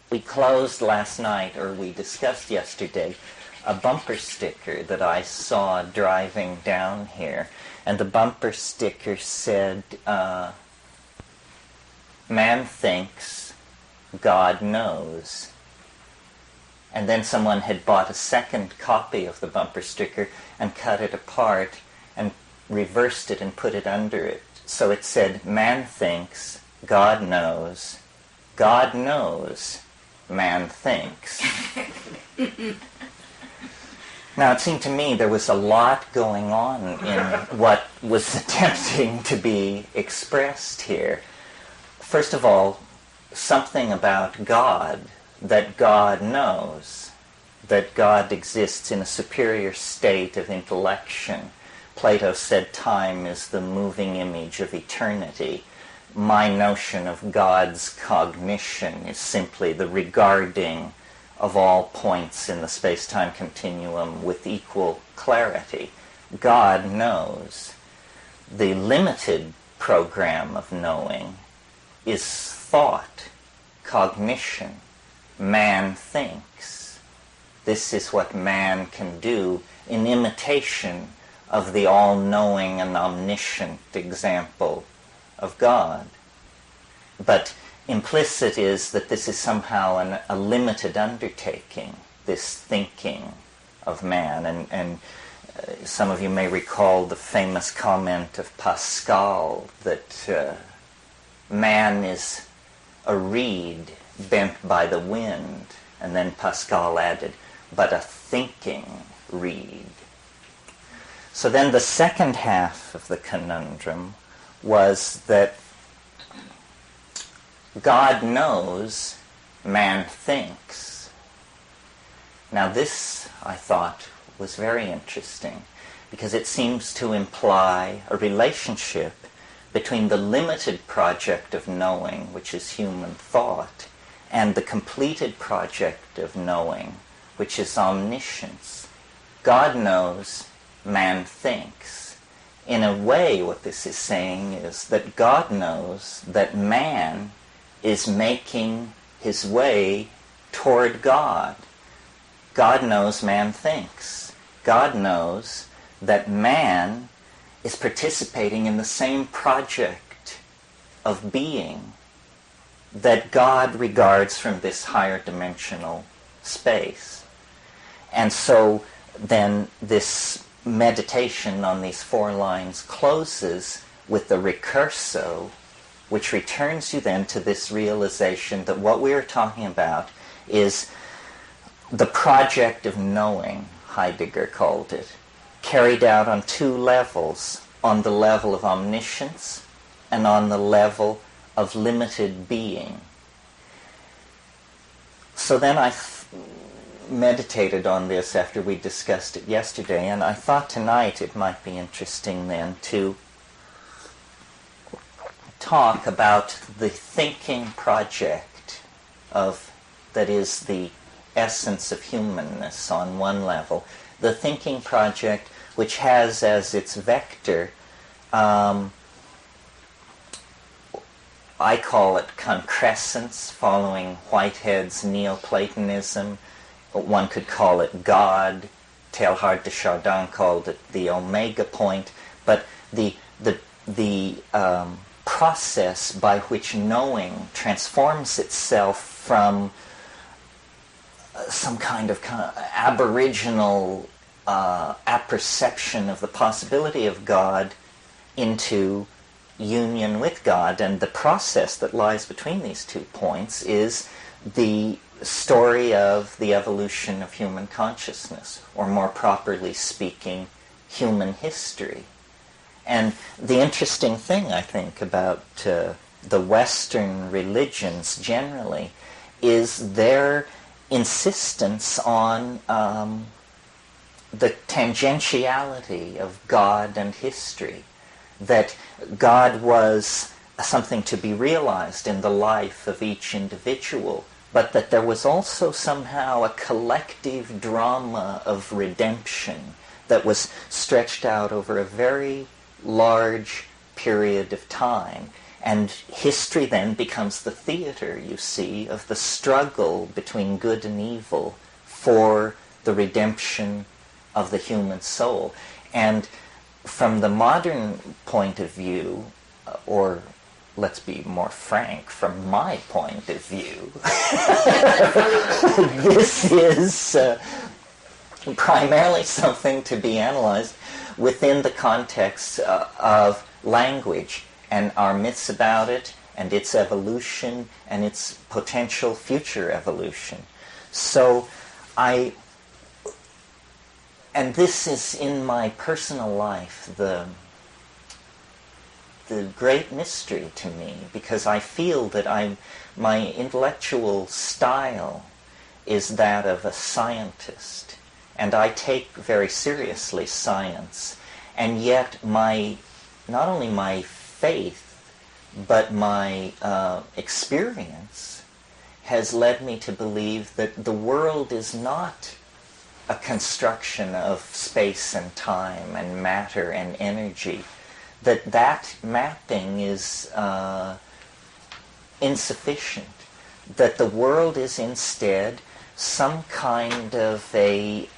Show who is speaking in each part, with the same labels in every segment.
Speaker 1: we closed last night, or we discussed yesterday, a bumper sticker that I saw driving down here. And the bumper sticker said, man thinks, God knows. And then someone had bought a second copy of the bumper sticker and cut it apart and reversed it and put it under it. So it said, man thinks, God knows, man thinks. Now, it seemed to me there was a lot going on in what was attempting to be expressed here. First of all, something about God, that God knows, that God exists in a superior state of intellection. Plato said time is the moving image of eternity. My notion of God's cognition is simply the regarding of all points in the space-time continuum with equal clarity. God knows. The limited program of knowing is thought, cognition. Man thinks. This is what man can do in imitation of the all-knowing and omniscient example of God. But implicit is that this is somehow a limited undertaking, this thinking of man. And some of you may recall the famous comment of Pascal that man is a reed bent by the wind. And then Pascal added, but a thinking reed. So then the second half of the conundrum was that God knows, man thinks. Now this, I thought, was very interesting because it seems to imply a relationship between the limited project of knowing, which is human thought, and the completed project of knowing, which is omniscience. God knows, man thinks. In a way, what this is saying is that God knows that man is making his way toward God. God knows, man thinks. God knows that man is participating in the same project of being that God regards from this higher dimensional space. And so then this meditation on these 4 lines closes with the recurso, which returns you then to this realization that what we are talking about is the project of knowing, Heidegger called it, carried out on 2 levels, on the level of omniscience and on the level of limited being. So then I meditated on this after we discussed it yesterday, and I thought tonight it might be interesting then to talk about the thinking project of, that is the essence of humanness on one level, the thinking project which has as its vector, I call it concrescence, following Whitehead's Neoplatonism. One could call it God. Teilhard de Chardin called it the omega point. But the process by which knowing transforms itself from some kind of aboriginal apperception of the possibility of God into union with God, and the process that lies between these 2 points is the story of the evolution of human consciousness, or more properly speaking, human history. And the interesting thing, I think, about the Western religions generally is their insistence on the tangentiality of God and history, that God was something to be realized in the life of each individual, but that there was also somehow a collective drama of redemption that was stretched out over a very large period of time. And history then becomes the theater, you see, of the struggle between good and evil for the redemption of the human soul. And from the modern point of view, or let's be more frank, from my point of view, this is primarily something to be analyzed within the context of language and our myths about it and its evolution and its potential future evolution. So and this is in my personal life the great mystery to me, because I feel that my intellectual style is that of a scientist, and I take very seriously science, and yet not only my faith, but my experience has led me to believe that the world is not a construction of space and time and matter and energy, that mapping is insufficient, that the world is instead some kind of a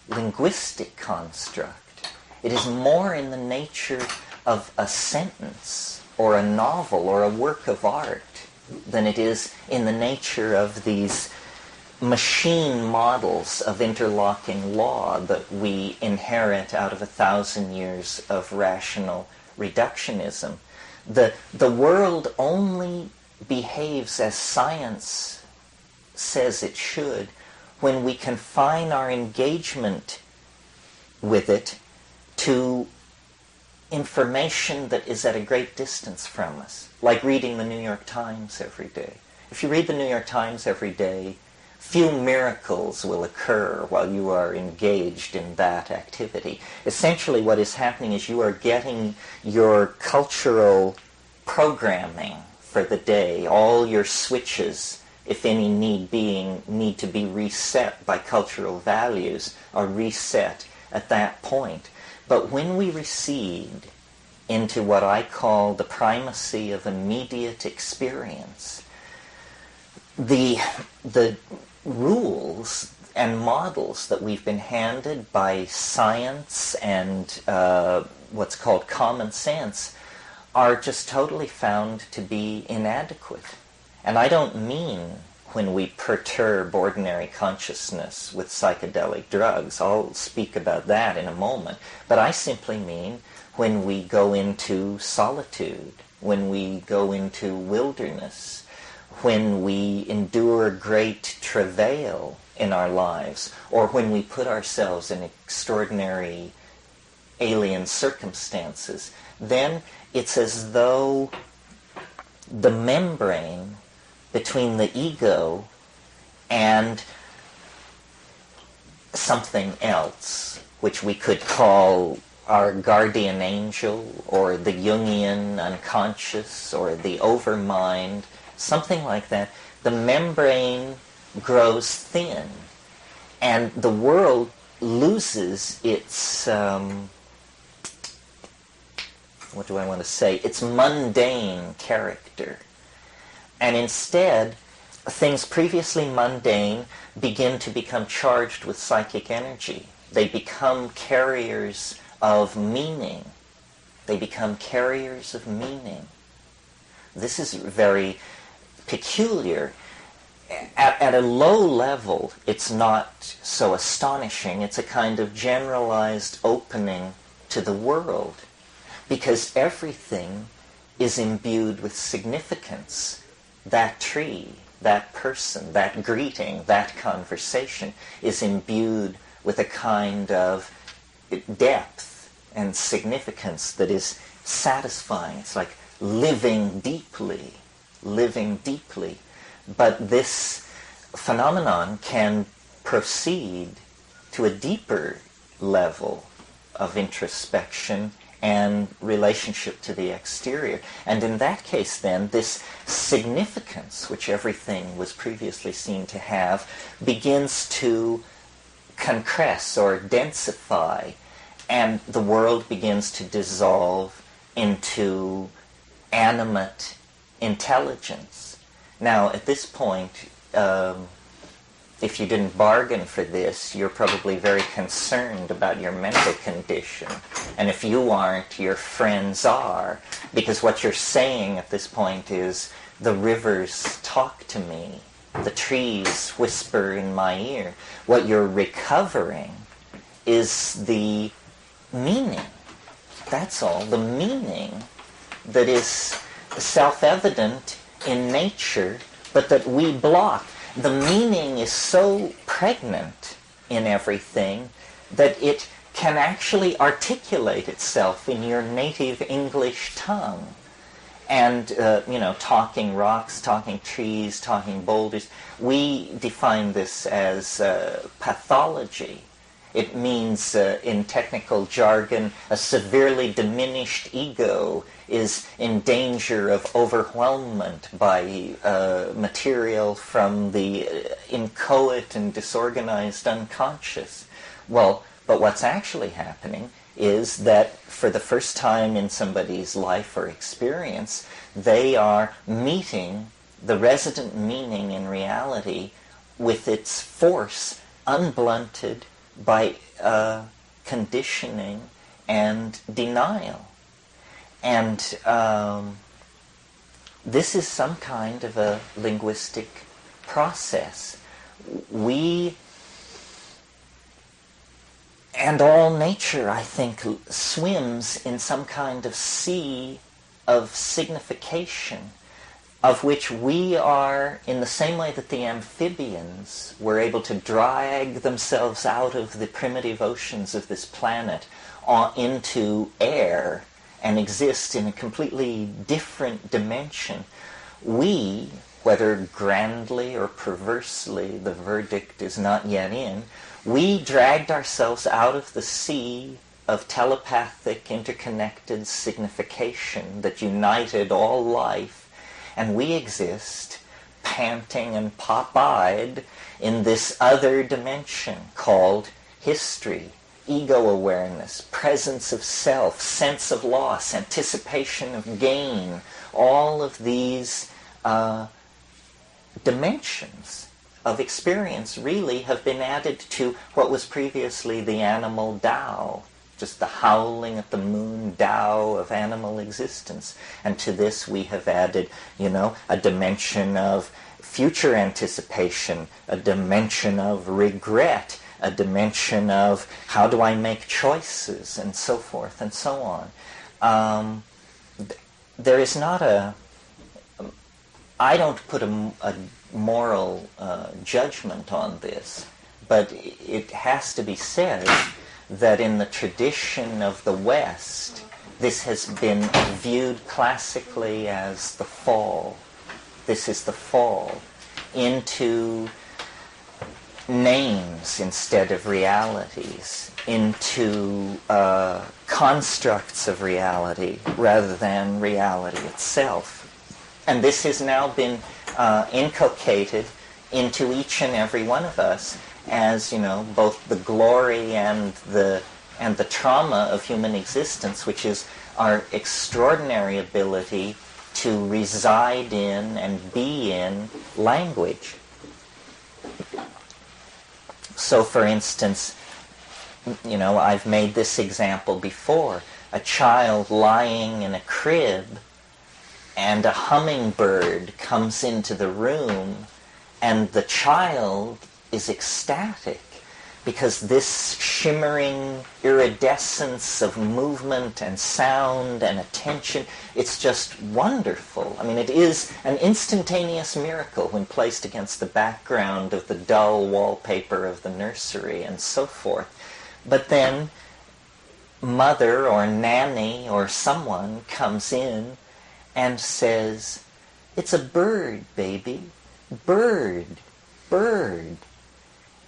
Speaker 1: linguistic construct. It is more in the nature of a sentence or a novel or a work of art than it is in the nature of these machine models of interlocking law that we inherit out of 1,000 years of rational reductionism. The world only behaves as science says it should when we confine our engagement with it to information that is at a great distance from us, like reading the New York Times every day. If you read the New York Times every day, few miracles will occur while you are engaged in that activity. Essentially what is happening is you are getting your cultural programming for the day, all your switches, if any need to be reset by cultural values, are reset at that point. But when we recede into what I call the primacy of immediate experience, the rules and models that we've been handed by science and what's called common sense are just totally found to be inadequate. And I don't mean when we perturb ordinary consciousness with psychedelic drugs. I'll speak about that in a moment. But I simply mean when we go into solitude, when we go into wilderness, when we endure great travail in our lives, or when we put ourselves in extraordinary alien circumstances, then it's as though the membrane between the ego and something else, which we could call our guardian angel, or the Jungian unconscious, or the overmind, something like that, the membrane grows thin, and the world loses its, its mundane character. And instead, things previously mundane begin to become charged with psychic energy. They become carriers of meaning. They become carriers of meaning. This is very peculiar. At a low level, it's not so astonishing. It's a kind of generalized opening to the world, because everything is imbued with significance. That tree, that person, that greeting, that conversation is imbued with a kind of depth and significance that is satisfying. It's like living deeply. But this phenomenon can proceed to a deeper level of introspection and relationship to the exterior. And in that case then, this significance, which everything was previously seen to have, begins to concrete or densify, and the world begins to dissolve into animate intelligence. Now, at this point, if you didn't bargain for this, you're probably very concerned about your mental condition. And if you aren't, your friends are. Because what you're saying at this point is, the rivers talk to me, the trees whisper in my ear. What you're recovering is the meaning. That's all. The meaning that is self-evident in nature, but that we block. The meaning is so pregnant in everything that it can actually articulate itself in your native English tongue. And, talking rocks, talking trees, talking boulders, we define this as pathology. It means, in technical jargon, a severely diminished ego is in danger of overwhelmment by material from the inchoate and disorganized unconscious. Well, but what's actually happening is that for the first time in somebody's life or experience, they are meeting the resident meaning in reality with its force unblunted by conditioning and denial. And this is some kind of a linguistic process. We, and all nature, I think, swims in some kind of sea of signification, of which we are, in the same way that the amphibians were able to drag themselves out of the primitive oceans of this planet into air and exist in a completely different dimension. We, whether grandly or perversely, the verdict is not yet in, we dragged ourselves out of the sea of telepathic, interconnected signification that united all life, and we exist, panting and pop-eyed, in this other dimension called history, ego awareness, presence of self, sense of loss, anticipation of gain. All of these dimensions of experience really have been added to what was previously the animal Tao, just the howling at the moon Tao of animal existence. And to this we have added, a dimension of future anticipation, a dimension of regret, a dimension of how do I make choices, and so forth and so on. There is not I don't put a moral judgment on this, but it has to be said that in the tradition of the West, this has been viewed classically as the fall. This is the fall into names instead of realities, into constructs of reality rather than reality itself. And this has now been inculcated into each and every one of us as, both the glory and the trauma of human existence, which is our extraordinary ability to reside in and be in language. So, for instance, I've made this example before. A child lying in a crib and a hummingbird comes into the room, and the child is ecstatic because this shimmering iridescence of movement and sound and attention, it's just wonderful. I mean, it is an instantaneous miracle when placed against the background of the dull wallpaper of the nursery and so forth. But then mother or nanny or someone comes in and says, "It's a bird, baby. Bird, bird."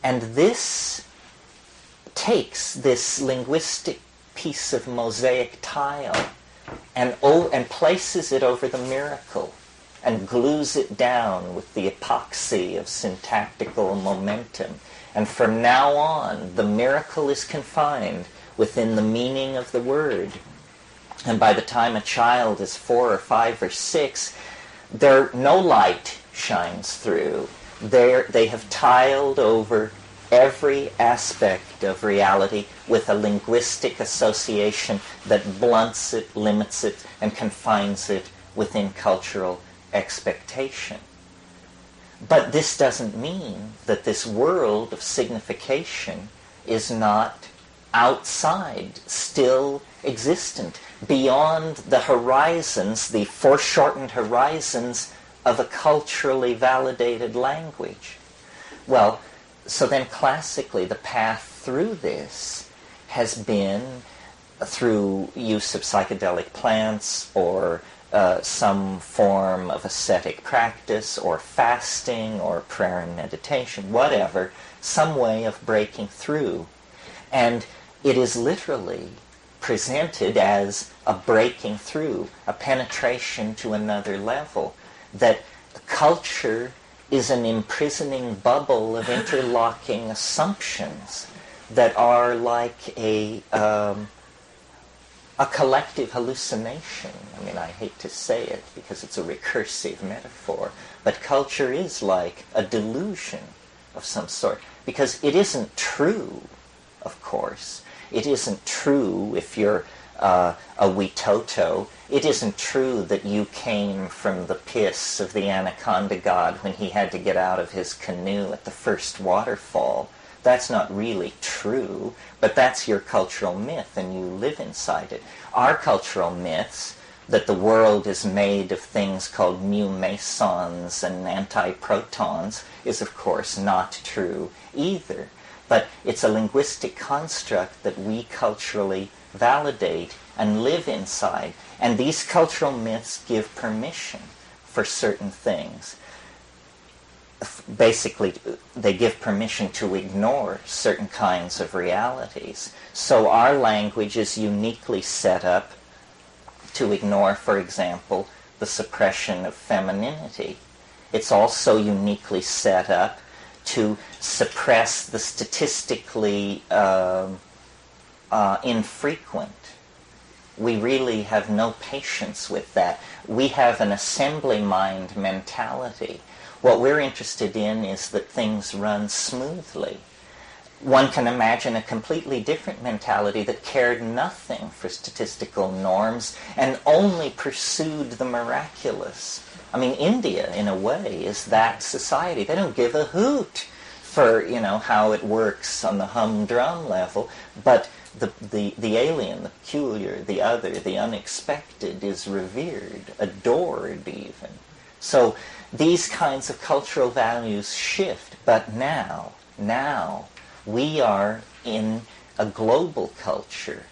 Speaker 1: And this takes this linguistic piece of mosaic tile and places it over the miracle and glues it down with the epoxy of syntactical momentum. And from now on, the miracle is confined within the meaning of the word. And by the time a child is 4 or 5 or 6, no light shines through. They have tiled over every aspect of reality with a linguistic association that blunts it, limits it, and confines it within cultural expectation. But this doesn't mean that this world of signification is not outside, still existent, beyond the horizons, the foreshortened horizons of a culturally validated language. Well, so then classically the path through this has been through use of psychedelic plants or some form of ascetic practice or fasting or prayer and meditation, whatever, some way of breaking through. And it is literally presented as a breaking through, a penetration to another level, that culture is an imprisoning bubble of interlocking assumptions that are like a collective hallucination. I mean, I hate to say it because it's a recursive metaphor, but culture is like a delusion of some sort, because it isn't true, of course. It isn't true if you're a Witoto. It isn't true that you came from the piss of the anaconda god when he had to get out of his canoe at the first waterfall. That's not really true, but that's your cultural myth, and you live inside it. Our cultural myths, that the world is made of things called mu mesons and antiprotons, is of course not true either. But it's a linguistic construct that we culturally validate and live inside. And these cultural myths give permission for certain things. Basically, they give permission to ignore certain kinds of realities. So our language is uniquely set up to ignore, for example, the suppression of femininity. It's also uniquely set up to suppress the statistically infrequent. We really have no patience with that. We have an assembly mind mentality. What we're interested in is that things run smoothly. One can imagine a completely different mentality that cared nothing for statistical norms and only pursued the miraculous. I mean, India, in a way, is that society. They don't give a hoot for, how it works on the humdrum level, but the alien, the peculiar, the other, the unexpected is revered, adored even. So these kinds of cultural values shift, but now we are in a global culture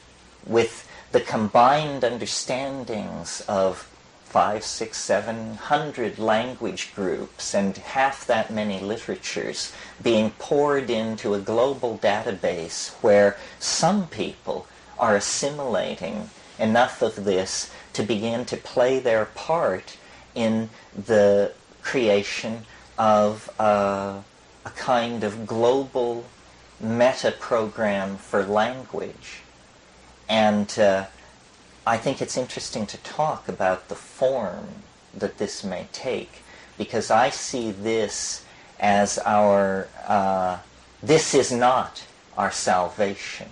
Speaker 1: with the combined understandings of 500, 600, 700 language groups and half that many literatures being poured into a global database where some people are assimilating enough of this to begin to play their part in the creation of a kind of global meta-program for language. And I think it's interesting to talk about the form that this may take, because I see this as this is not our salvation,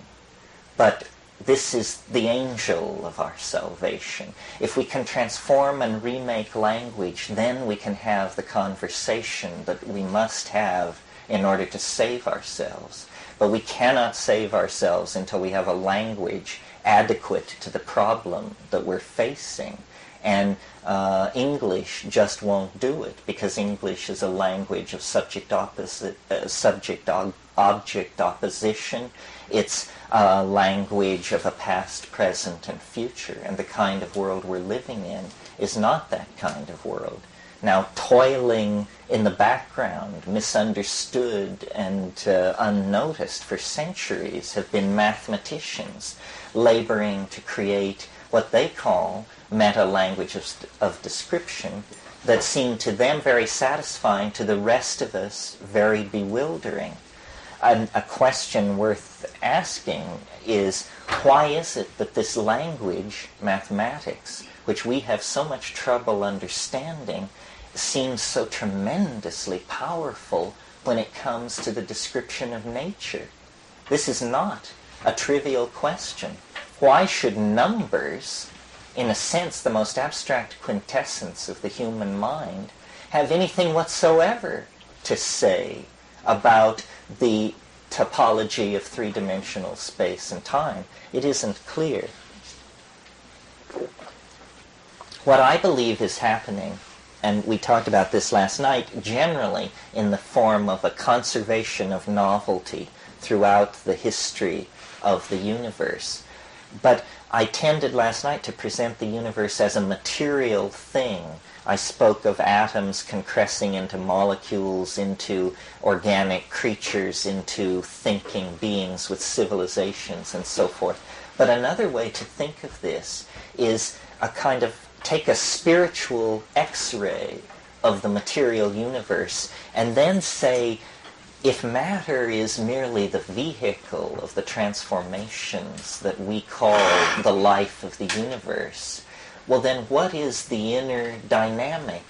Speaker 1: but this is the angel of our salvation. If we can transform and remake language, then we can have the conversation that we must have in order to save ourselves. But we cannot save ourselves until we have a language adequate to the problem that we're facing. And English just won't do it, because English is a language of subject-object opposition. It's a language of a past, present, and future. And the kind of world we're living in is not that kind of world. Now, toiling in the background, misunderstood and unnoticed for centuries, have been mathematicians laboring to create what they call meta-languages of description that seem to them very satisfying, to the rest of us very bewildering. a question worth asking is, why is it that this language, mathematics, which we have so much trouble understanding, seems so tremendously powerful when it comes to the description of nature? This is not a trivial question. Why should numbers, in a sense the most abstract quintessence of the human mind, have anything whatsoever to say about the topology of three-dimensional space and time? It isn't clear. What I believe is happening, and we talked about this last night, generally in the form of a conservation of novelty throughout the history of the universe. But I tended last night to present the universe as a material thing. I spoke of atoms compressing into molecules, into organic creatures, into thinking beings with civilizations and so forth. But another way to think of this is a kind of take a spiritual X-ray of the material universe and then say, if matter is merely the vehicle of the transformations that we call the life of the universe, well then what is the inner dynamic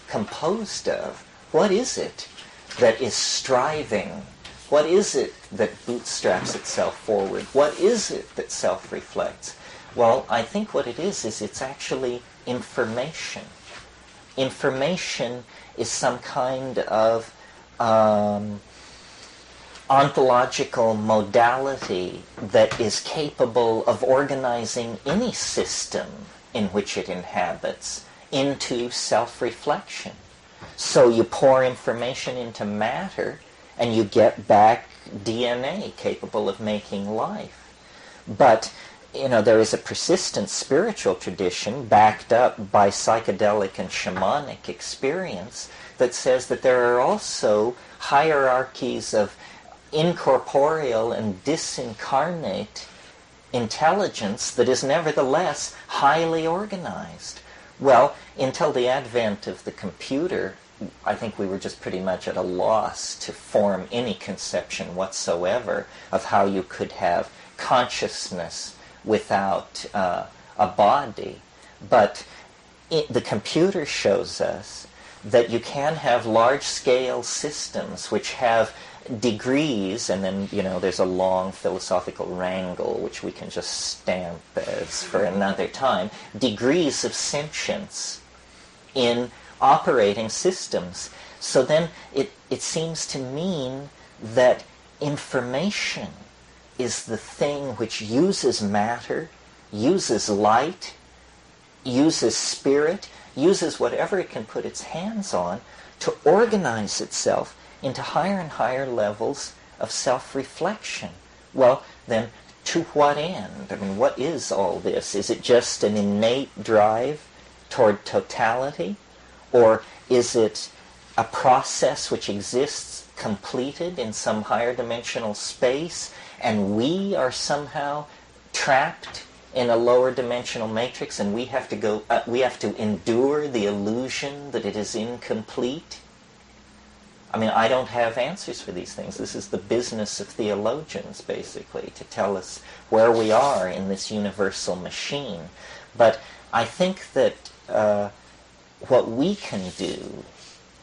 Speaker 1: composed of? What is it that is striving? What is it that bootstraps itself forward? What is it that self-reflects? Well, I think what it is it's actually information. Information is some kind of ontological modality that is capable of organizing any system in which it inhabits into self-reflection. So you pour information into matter and you get back DNA capable of making life. But there is a persistent spiritual tradition backed up by psychedelic and shamanic experience that says that there are also hierarchies of incorporeal and disincarnate intelligence that is nevertheless highly organized. Well, until the advent of the computer, I think we were just pretty much at a loss to form any conception whatsoever of how you could have consciousness without a body. But the computer shows us that you can have large-scale systems which have degrees, and then, there's a long philosophical wrangle which we can just stamp as for another time, degrees of sentience in operating systems. So then it seems to mean that information is the thing which uses matter, uses light, uses spirit, uses whatever it can put its hands on to organize itself into higher and higher levels of self-reflection. Well, then, to what end? I mean, what is all this? Is it just an innate drive toward totality? Or is it a process which exists completed in some higher dimensional space, and we are somehow trapped in a lower dimensional matrix, and we have to endure the illusion that it is incomplete? I mean, I don't have answers for these things. This is the business of theologians, basically, to tell us where we are in this universal machine. But I think that what we can do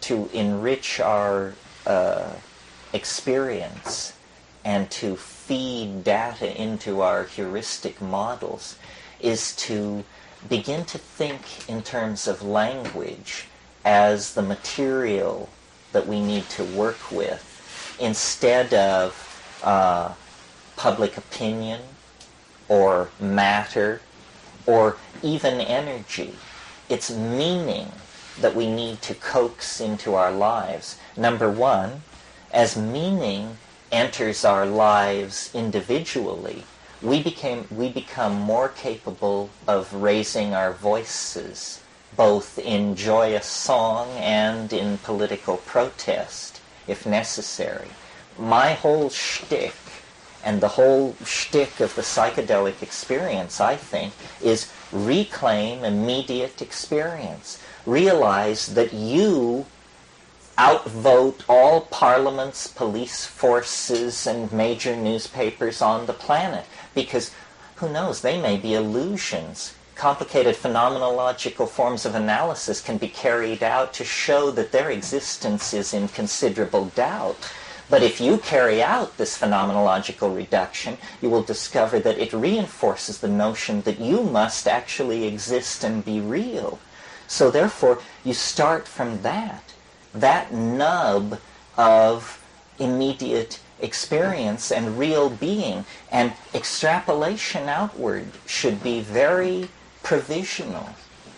Speaker 1: to enrich our experience and to feed data into our heuristic models is to begin to think in terms of language as the material that we need to work with, instead of public opinion or matter or even energy. It's meaning that we need to coax into our lives. Number one, as meaning enters our lives individually, we become more capable of raising our voices, both in joyous song and in political protest, if necessary. My whole shtick, and the whole shtick of the psychedelic experience, I think, is reclaim immediate experience. Realize that you outvote all parliaments, police forces, and major newspapers on the planet. Because, who knows, they may be illusions. Complicated phenomenological forms of analysis can be carried out to show that their existence is in considerable doubt. But if you carry out this phenomenological reduction, you will discover that it reinforces the notion that you must actually exist and be real. So therefore, you start from that nub of immediate experience and real being, and extrapolation outward should be very provisional.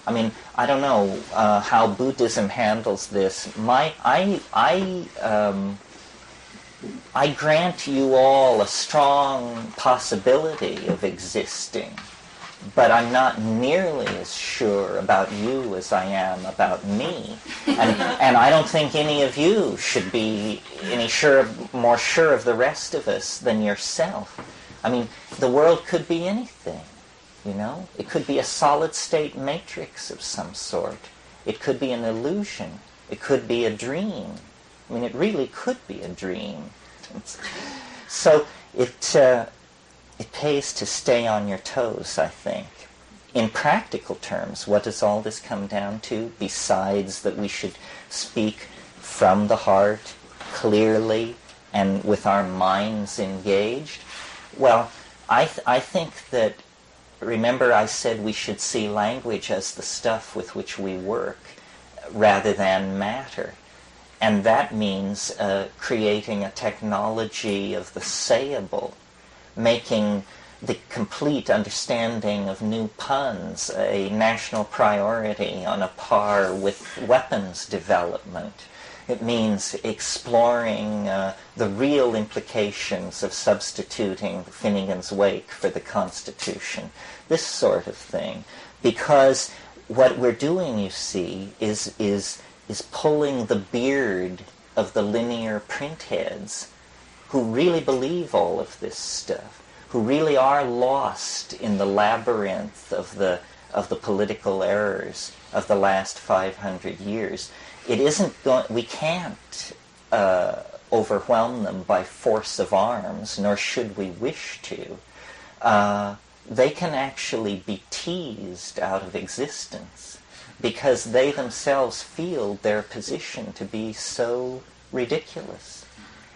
Speaker 1: I mean, I don't know how Buddhism handles this. I grant you all a strong possibility of existing, but I'm not nearly as sure about you as I am about me. And I don't think any of you should be more sure of the rest of us than yourself. I mean, the world could be anything, you know? It could be a solid-state matrix of some sort. It could be an illusion. It could be a dream. I mean, it really could be a dream. So it pays to stay on your toes, I think. In practical terms, what does all this come down to, besides that we should speak from the heart, clearly, and with our minds engaged? Well, I think that, remember I said we should see language as the stuff with which we work, rather than matter. And that means creating a technology of the sayable, making the complete understanding of new puns a national priority on a par with weapons development. It means exploring the real implications of substituting Finnegan's Wake for the Constitution, this sort of thing. Because what we're doing, you see, is pulling the beard of the linear printheads who really believe all of this stuff, who really are lost in the labyrinth of the political errors of the last 500 years. It isn't we can't overwhelm them by force of arms, nor should we wish to. They can actually be teased out of existence, because they themselves feel their position to be so ridiculous.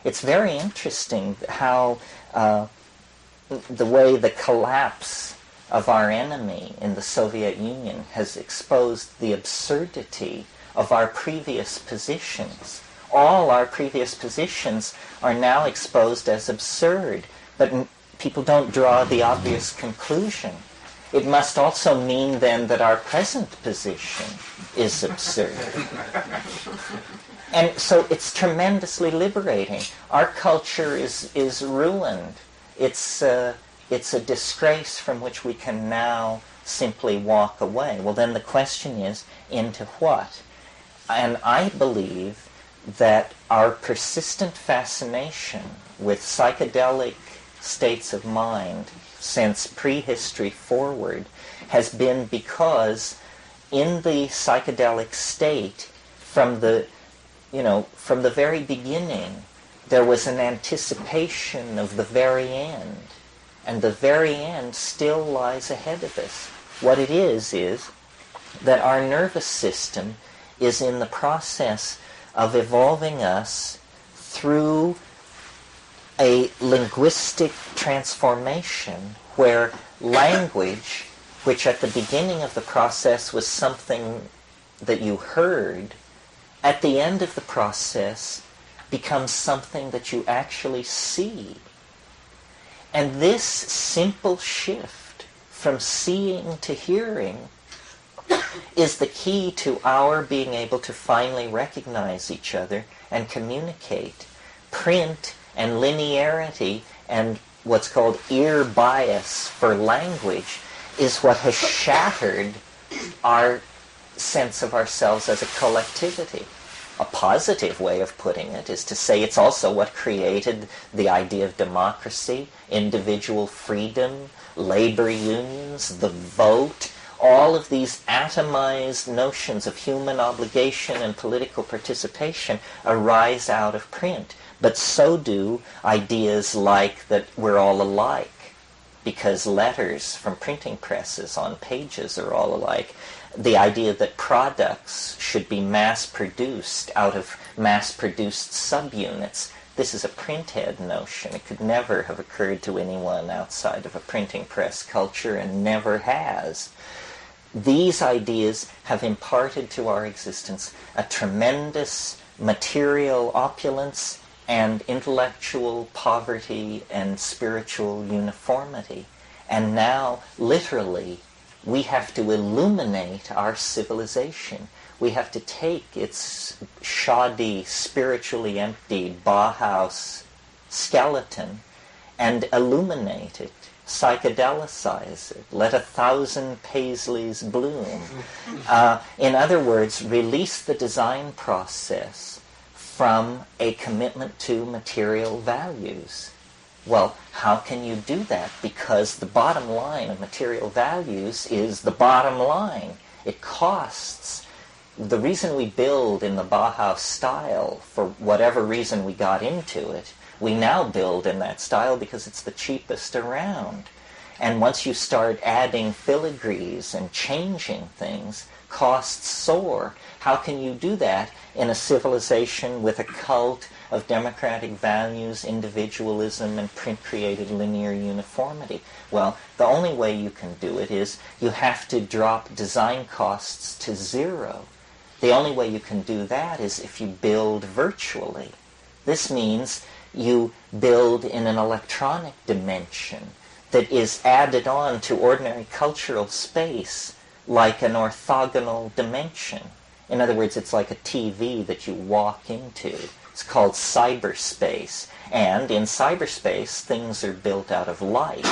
Speaker 1: It's very interesting how the way the collapse of our enemy in the Soviet Union has exposed the absurdity of our previous positions. All our previous positions are now exposed as absurd, but people don't draw the obvious conclusion. It must also mean then that our present position is absurd. And so it's tremendously liberating. Our culture is ruined. It's a disgrace from which we can now simply walk away. Well, then the question is, into what? And I believe that our persistent fascination with psychedelic states of mind since prehistory forward has been because in the psychedelic state, from the very beginning, there was an anticipation of the very end, and the very end still lies ahead of us. What it is that our nervous system is in the process of evolving us through a linguistic transformation where language, which at the beginning of the process was something that you heard, at the end of the process becomes something that you actually see. And this simple shift from seeing to hearing is the key to our being able to finally recognize each other and communicate. Print and linearity and what's called ear bias for language is what has shattered our sense of ourselves as a collectivity. A positive way of putting it is to say it's also what created the idea of democracy, individual freedom, labor unions, the vote, all of these atomized notions of human obligation and political participation arise out of print. But so do ideas like that we're all alike, because letters from printing presses on pages are all alike. The idea that products should be mass-produced out of mass-produced subunits. This is a printhead notion. It could never have occurred to anyone outside of a printing press culture, and never has. These ideas have imparted to our existence a tremendous material opulence and intellectual poverty and spiritual uniformity. And now, literally, we have to illuminate our civilization. We have to take its shoddy, spiritually empty Bauhaus skeleton and illuminate it, psychedelicize it, let 1,000 paisleys bloom. In other words, release the design process from a commitment to material values. Well, how can you do that? Because the bottom line of material values is the bottom line. It costs. The reason we build in the Bauhaus style, for whatever reason we got into it, we now build in that style because it's the cheapest around. And once you start adding filigrees and changing things, costs soar. How can you do that in a civilization with a cult of democratic values, individualism, and print-created linear uniformity? Well, the only way you can do it is you have to drop design costs to zero. The only way you can do that is if you build virtually. This means you build in an electronic dimension that is added on to ordinary cultural space like an orthogonal dimension. In other words, it's like a TV that you walk into. It's called cyberspace. And in cyberspace, things are built out of light.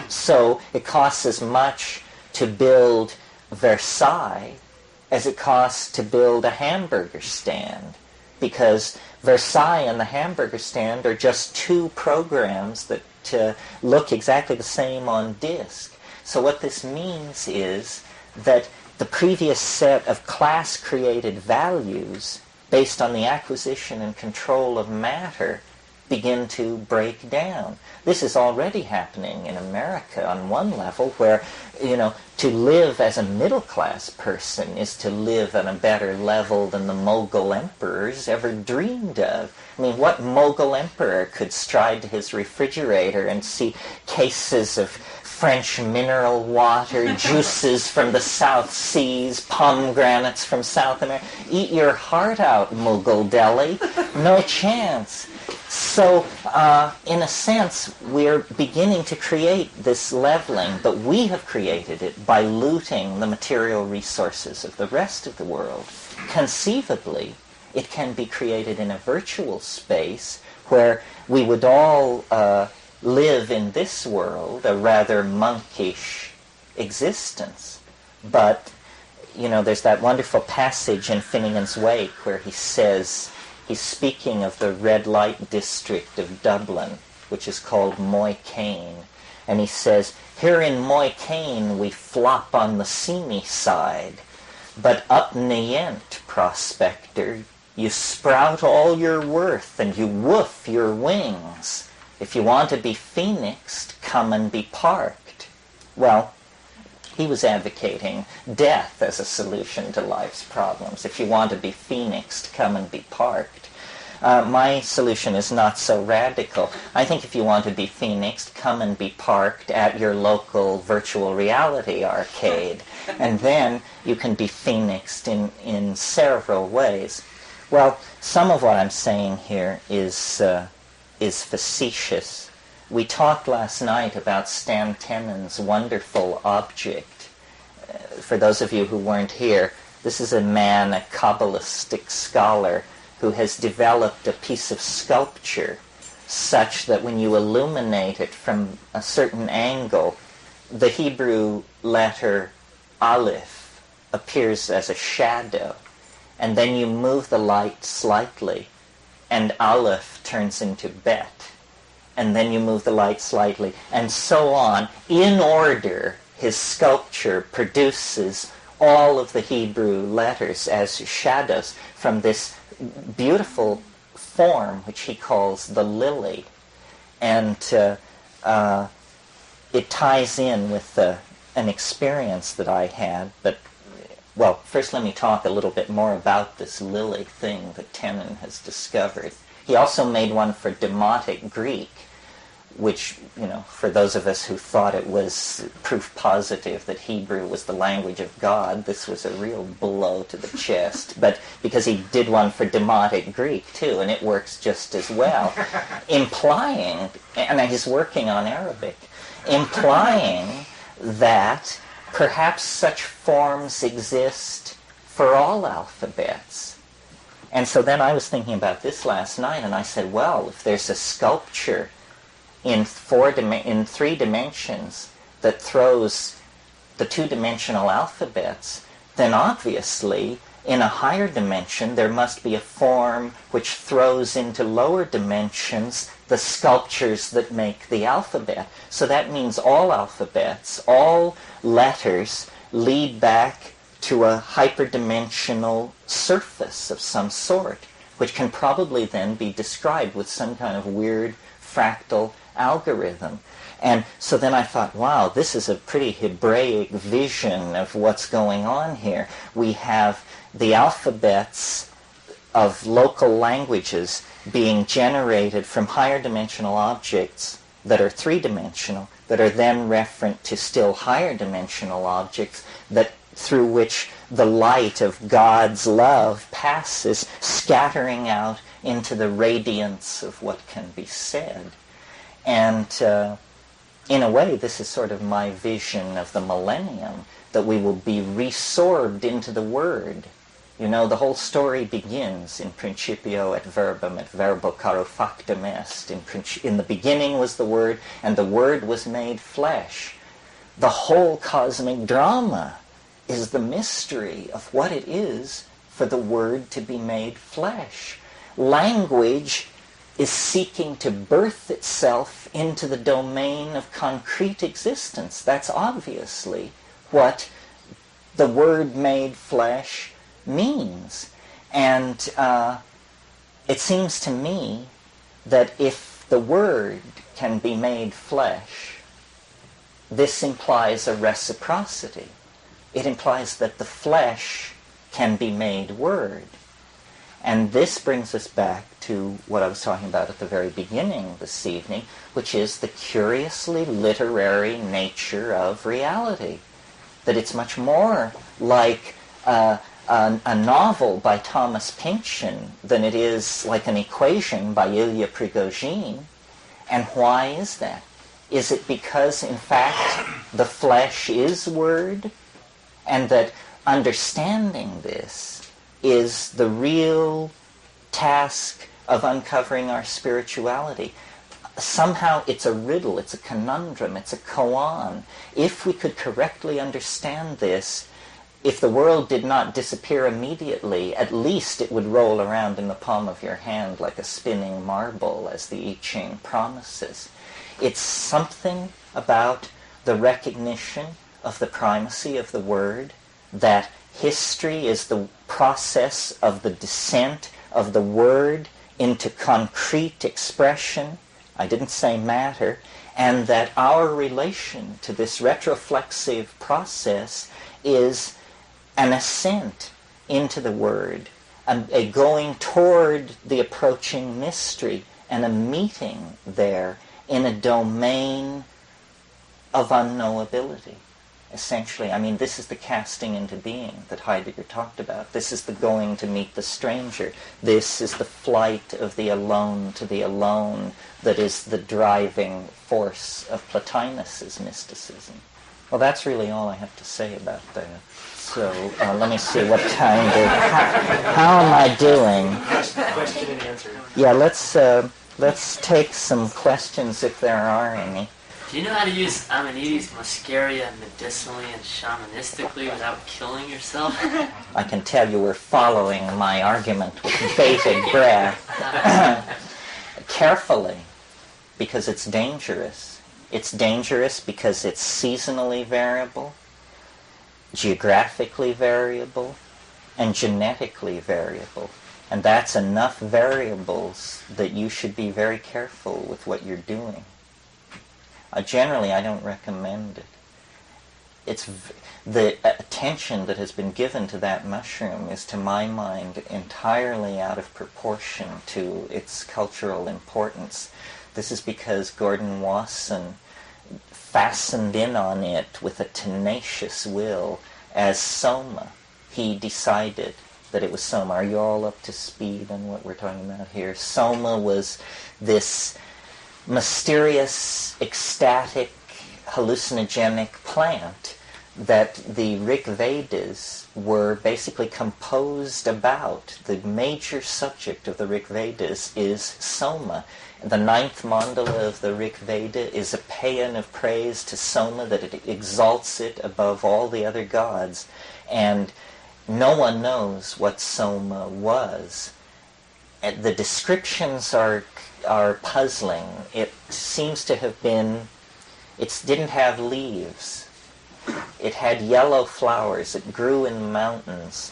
Speaker 1: So it costs as much to build Versailles as it costs to build a hamburger stand. Because Versailles and the hamburger stand are just two programs that look exactly the same on disk. So what this means is that the previous set of class-created values based on the acquisition and control of matter begin to break down. This is already happening in America on one level where, to live as a middle-class person is to live on a better level than the Mughal emperors ever dreamed of. I mean, what Mughal emperor could stride to his refrigerator and see cases of French mineral water, juices from the South Seas, pomegranates from South America? Eat your heart out, Mughal Delhi. No chance. So, in a sense, we're beginning to create this leveling, but we have created it by looting the material resources of the rest of the world. Conceivably, it can be created in a virtual space where we would all live in this world, a rather monkish existence. But, there's that wonderful passage in Finnegan's Wake where he says, he's speaking of the red light district of Dublin, which is called Moycane. And he says, here in Moycane we flop on the seamy side, but up Nayent, prospector, you sprout all your worth and you woof your wings. If you want to be phoenixed, come and be parked. Well, he was advocating death as a solution to life's problems. If you want to be phoenixed, come and be parked. My solution is not so radical. I think if you want to be phoenixed, come and be parked at your local virtual reality arcade. And then you can be phoenixed in several ways. Well, some of what I'm saying here is facetious. We talked last night about Stan Tenon's wonderful object. For those of you who weren't here, this is a man, a Kabbalistic scholar, who has developed a piece of sculpture such that when you illuminate it from a certain angle, the Hebrew letter Aleph appears as a shadow. And then you move the light slightly, and Aleph turns into Bet. And then you move the light slightly, and so on. In order, his sculpture sculpture produces all of the Hebrew letters as shadows from this beautiful form which he calls the lily. And it ties in with an experience that I had. But, well, first let me talk a little bit more about this lily thing that Tenon has discovered. He also made one for Demotic Greek, which, you know, for those of us who thought it was proof positive that Hebrew was the language of God, this was a real blow to the chest. But because he did one for Demotic Greek, too, and it works just as well, implying, and he's working on Arabic, implying that perhaps such forms exist for all alphabets. And so then I was thinking about this last night, and I said, well, if there's a sculpture in 3 dimensions that throws the 2-dimensional alphabets, then obviously in a higher dimension there must be a form which throws into lower dimensions the sculptures that make the alphabet. So that means all alphabets, all letters lead back to a hyperdimensional surface of some sort, which can probably then be described with some kind of weird fractal algorithm. And so then I thought, wow, this is a pretty Hebraic vision of what's going on here. We have the alphabets of local languages being generated from higher dimensional objects that are 3-dimensional, that are then referent to still higher dimensional objects that through which the light of God's love passes, scattering out into the radiance of what can be said. And in a way, this is sort of my vision of the millennium, that we will be resorbed into the Word. You know, the whole story begins in principio et verbum et verbo caro factum est. In the beginning was the Word, and the Word was made flesh. The whole cosmic drama is the mystery of what it is for the Word to be made flesh. Language is seeking to birth itself into the domain of concrete existence. That's obviously what the Word made flesh means. And it seems to me that if the Word can be made flesh, this implies a reciprocity. It implies that the flesh can be made Word. And this brings us back to what I was talking about at the very beginning this evening, which is the curiously literary nature of reality. That it's much more like a novel by Thomas Pynchon than it is like an equation by Ilya Prigogine. And why is that? Is it because, in fact, the flesh is Word, and that understanding this is the real task of uncovering our spirituality? Somehow it's a riddle, it's a conundrum, it's a koan. If we could correctly understand this, if the world did not disappear immediately, at least it would roll around in the palm of your hand like a spinning marble, as the I Ching promises. It's something about the recognition of the primacy of the Word, that history is the process of the descent of the Word into concrete expression. I didn't say matter. And that our relation to this retroflexive process is an ascent into the Word, a going toward the approaching mystery, and a meeting there in a domain of unknowability. Essentially, I mean, this is the casting into being that Heidegger talked about. This is the going to meet the stranger. This is the flight of the alone to the alone that is the driving force of Plotinus's mysticism. Well, that's really all I have to say about that. So let me see what time how am I doing?
Speaker 2: Question and answer.
Speaker 1: Yeah, let's take some questions if there are any.
Speaker 3: Do you know how to use Amanides muscaria medicinally and shamanistically without killing yourself?
Speaker 1: I can tell you we're following my argument with bated breath. Carefully, because it's dangerous. It's dangerous because it's seasonally variable. geographically variable, and genetically variable. And that's enough variables that you should be very careful with what you're doing. Generally, I don't recommend it. It's the attention that has been given to that mushroom is, to my mind, entirely out of proportion to its cultural importance. This is because Gordon Wasson fastened in on it with a tenacious will as soma. He decided that it was soma. Are you all up to speed on what we're talking about here? Soma was this mysterious, ecstatic, hallucinogenic plant that the Rig Vedas were basically composed about. The major subject of the Rig Vedas is Soma. The ninth mandala of the Rig Veda is a paean of praise to Soma, that it exalts it above all the other gods. And no one knows what Soma was. The descriptions are puzzling. It seems to have been, it didn't have leaves. It had yellow flowers. It grew in mountains.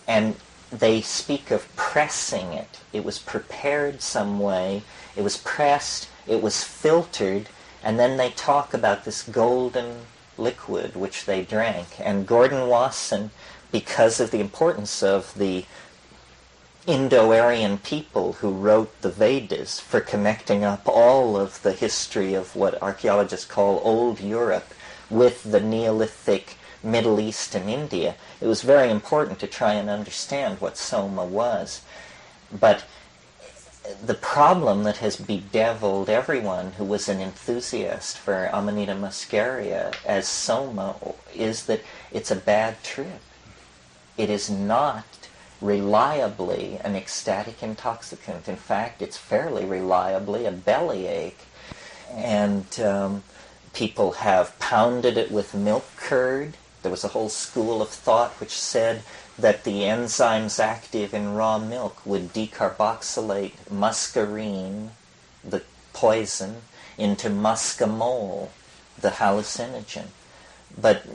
Speaker 1: And they speak of pressing it. It was prepared some way. It was pressed. It was filtered. And then they talk about this golden liquid which they drank. And Gordon Wasson, because of the importance of the Indo-Aryan people who wrote the Vedas for connecting up all of the history of what archaeologists call Old Europe with the Neolithic Middle East and India, it was very important to try and understand what Soma was. But the problem that has bedeviled everyone who was an enthusiast for Amanita muscaria as Soma is that it's a bad trip. It is not reliably an ecstatic intoxicant. In fact, it's fairly reliably a bellyache. And people have pounded it with milk curd. There was a whole school of thought which said that the enzymes active in raw milk would decarboxylate muscarine, the poison, into muscimol, the hallucinogen. But,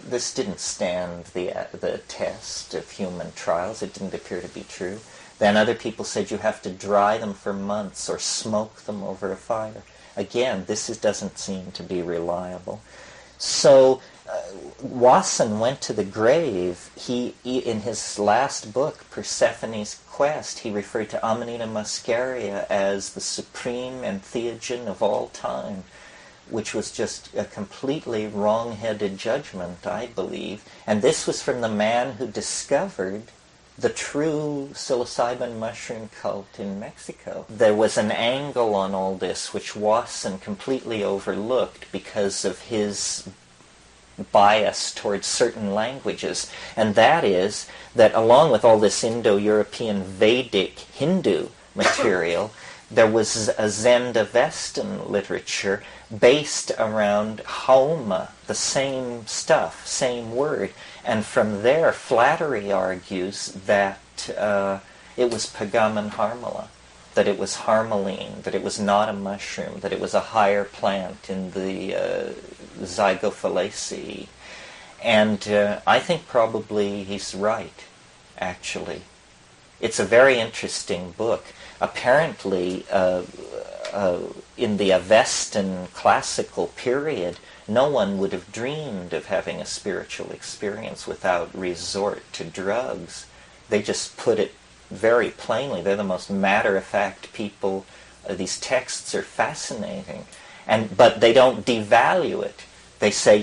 Speaker 1: this didn't stand the test of human trials. It didn't appear to be true. Then other people said you have to dry them for months or smoke them over a fire. Again, doesn't seem to be reliable. So Wasson went to the grave. He, in his last book, Persephone's Quest, he referred to Amanita muscaria as the supreme entheogen of all time, which was just a completely wrong-headed judgment, I believe. And this was from the man who discovered the true psilocybin mushroom cult in Mexico. There was an angle on all this which Wasson completely overlooked because of his bias towards certain languages, and that is that along with all this Indo-European Vedic Hindu material, there was a Zend-Avestan literature based around Haoma, the same stuff, same word. And from there, Flattery argues that it was Pagamen harmala, that it was harmaline, that it was not a mushroom, that it was a higher plant in the Zygophalaceae. And I think probably he's right, actually. It's a very interesting book. Apparently, in the Avestan classical period, no one would have dreamed of having a spiritual experience without resort to drugs. They just put it very plainly. They're the most matter-of-fact people. These texts are fascinating. But they don't devalue it. They say,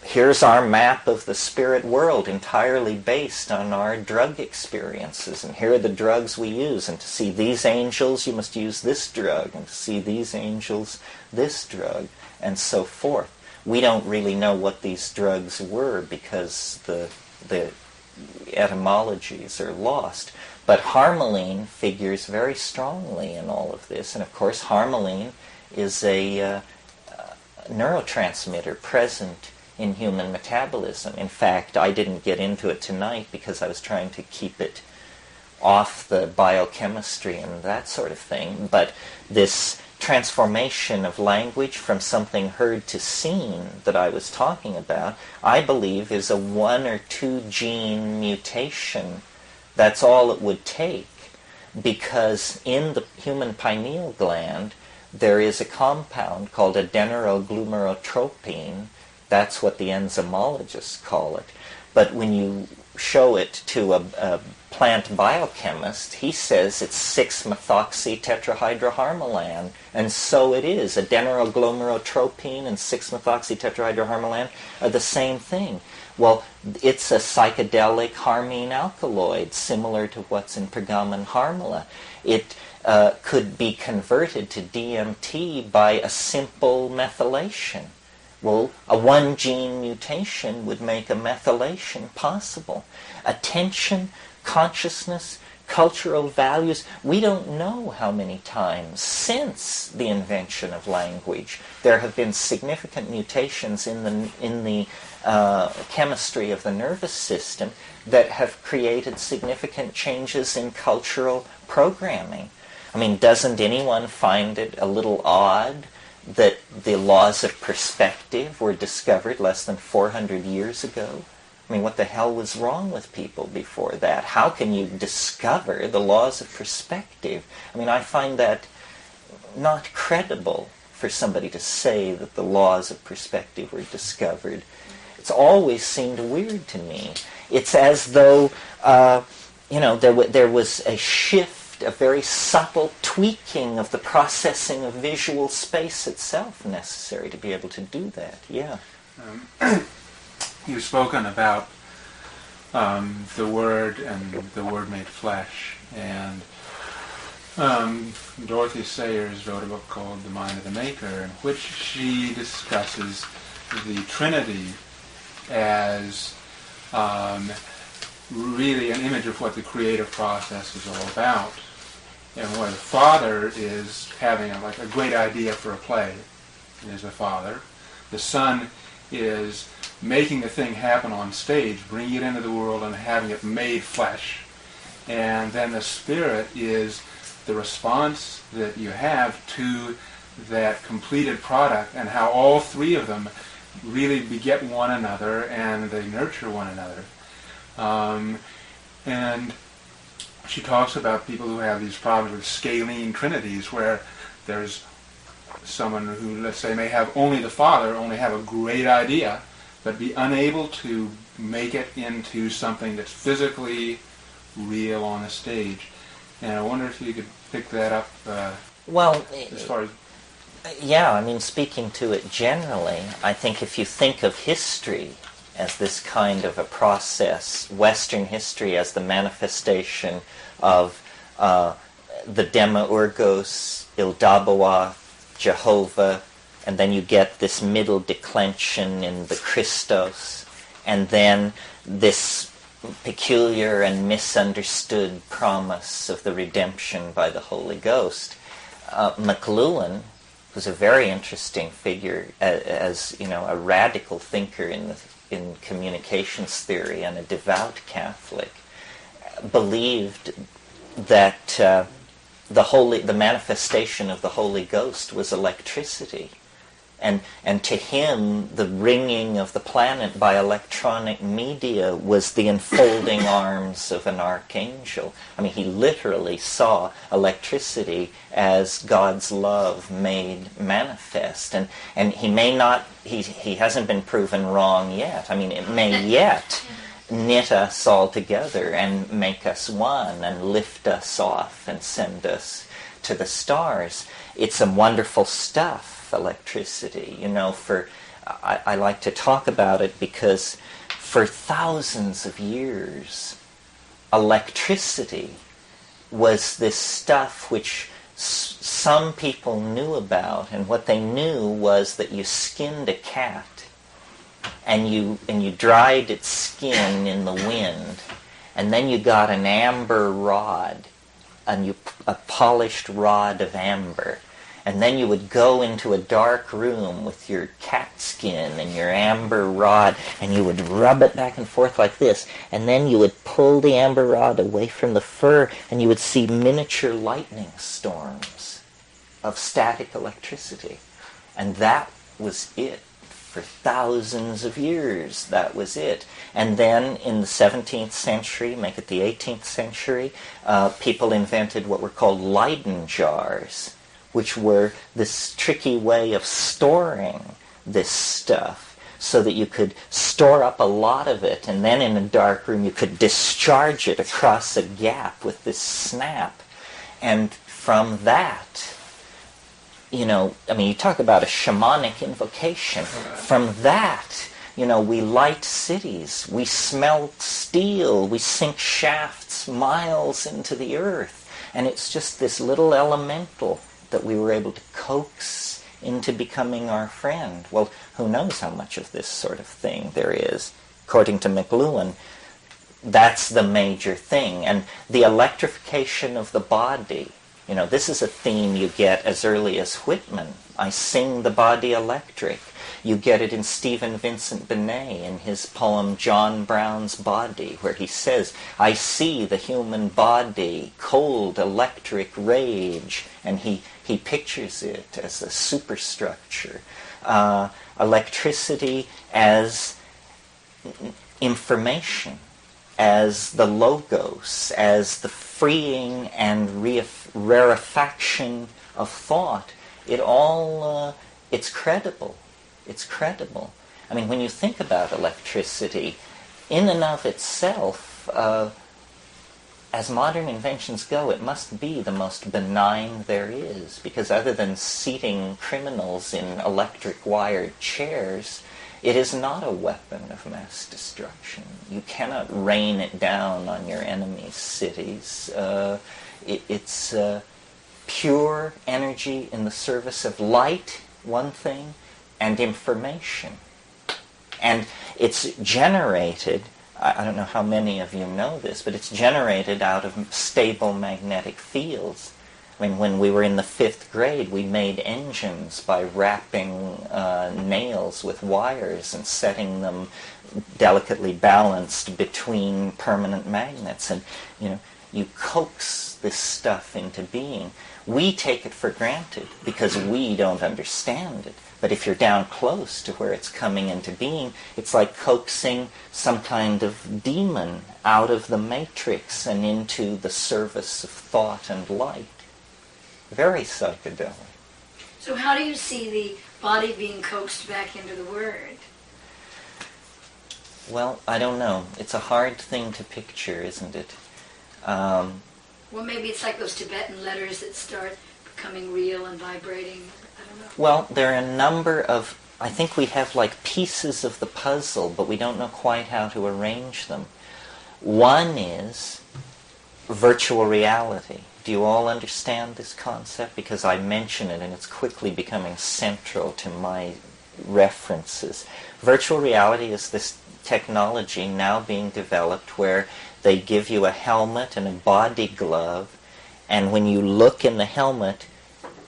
Speaker 1: here's our map of the spirit world entirely based on our drug experiences, and here are the drugs we use, and to see these angels you must use this drug, and to see these angels this drug, and so forth. We don't really know what these drugs were because the etymologies are lost. But harmaline figures very strongly in all of this, and of course harmaline is a neurotransmitter present in human metabolism. In fact, I didn't get into it tonight because I was trying to keep it off the biochemistry and that sort of thing, but this transformation of language from something heard to seen that I was talking about, I believe is a 1 or 2 gene mutation. That's all it would take, because in the human pineal gland there is a compound called adenosine. That's what the enzymologists call it. But when you show it to a plant biochemist, he says it's 6-methoxy-tetrahydroharmalan, and so it is. Adenosine and 6-methoxy-tetrahydroharmalan are the same thing. Well, it's a psychedelic harmine alkaloid, similar to what's in Pergamon harmala. It could be converted to DMT by a simple methylation. Well, a 1-gene mutation would make a methylation possible. Attention, consciousness, cultural values, we don't know how many times since the invention of language there have been significant mutations in the chemistry of the nervous system that have created significant changes in cultural programming. I mean, doesn't anyone find it a little odd that the laws of perspective were discovered less than 400 years ago? I mean, what the hell was wrong with people before that? How can you discover the laws of perspective? I mean, I find that not credible for somebody to say that the laws of perspective were discovered. It's always seemed weird to me. It's as though, there was a shift, a very subtle tweaking of the processing of visual space itself necessary to be able to do that. Yeah.
Speaker 2: You've spoken about the Word and the Word made flesh, and Dorothy Sayers wrote a book called The Mind of the Maker, in which she discusses the Trinity as really an image of what the creative process is all about. And where the Father is having a great idea for a play, is the Father. The Son is making the thing happen on stage, bringing it into the world and having it made flesh. And then the Spirit is the response that you have to that completed product, and how all three of them really beget one another and they nurture one another. And she talks about people who have these problems with scalene trinities, where there's someone who, let's say, may have only the Father, only have a great idea, but be unable to make it into something that's physically real on a stage. And I wonder if you could pick that up as far as...
Speaker 1: Yeah, I mean, speaking to it generally, I think if you think of history as this kind of a process, Western history as the manifestation of the Demiurgos, Ildabaoth, Jehovah, and then you get this middle declension in the Christos, and then this peculiar and misunderstood promise of the redemption by the Holy Ghost. McLuhan, who's a very interesting figure as a radical thinker in communications theory and a devout Catholic, believed that the manifestation of the Holy Ghost was electricity. And to him, the ringing of the planet by electronic media was the enfolding arms of an archangel. I mean, he literally saw electricity as God's love made manifest. And he may not, he hasn't been proven wrong yet. I mean, it may yet knit us all together and make us one and lift us off and send us to the stars. It's some wonderful stuff. Electricity, I like to talk about it because for thousands of years electricity was this stuff which some people knew about, and what they knew was that you skinned a cat and you dried its skin in the wind, and then you got an amber rod, a polished rod of amber, and then you would go into a dark room with your cat skin and your amber rod, and you would rub it back and forth like this, and then you would pull the amber rod away from the fur, and you would see miniature lightning storms of static electricity. And that was it. For thousands of years, that was it. And then in the 17th century, make it the 18th century, people invented what were called Leyden jars, which were this tricky way of storing this stuff so that you could store up a lot of it, and then in a dark room you could discharge it across a gap with this snap. And from that, you talk about a shamanic invocation. From that, we light cities, we smelt steel, we sink shafts miles into the earth. And it's just this little elemental that we were able to coax into becoming our friend. Well, who knows how much of this sort of thing there is. According to McLuhan, that's the major thing. And the electrification of the body, this is a theme you get as early as Whitman. I sing the body electric. You get it in Stephen Vincent Benet in his poem John Brown's Body, where he says, I see the human body, cold electric rage, and he pictures it as a superstructure. Electricity as information, as the logos, as the freeing and rarefaction of thought. It all, it's credible. It's credible. I mean, when you think about electricity, in and of itself, as modern inventions go, it must be the most benign there is, because other than seating criminals in electric wired chairs, it is not a weapon of mass destruction. You cannot rain it down on your enemy's cities. It's pure energy in the service of light, one thing, and information. And it's generated, I don't know how many of you know this, but it's generated out of stable magnetic fields. I mean, when we were in the 5th grade, we made engines by wrapping nails with wires and setting them delicately balanced between permanent magnets. And, you coax this stuff into being. We take it for granted because we don't understand it. But if you're down close to where it's coming into being, it's like coaxing some kind of demon out of the matrix and into the service of thought and light. Very psychedelic.
Speaker 4: So how do you see the body being coaxed back into the word?
Speaker 1: Well, I don't know. It's a hard thing to picture, isn't it?
Speaker 4: Well, maybe it's like those Tibetan letters that start becoming real and vibrating. I don't know.
Speaker 1: Well, there are a number of, I think we have like pieces of the puzzle, but we don't know quite how to arrange them. One is virtual reality. Do you all understand this concept? Because I mention it and it's quickly becoming central to my references. Virtual reality is this technology now being developed where they give you a helmet and a body glove, and when you look in the helmet,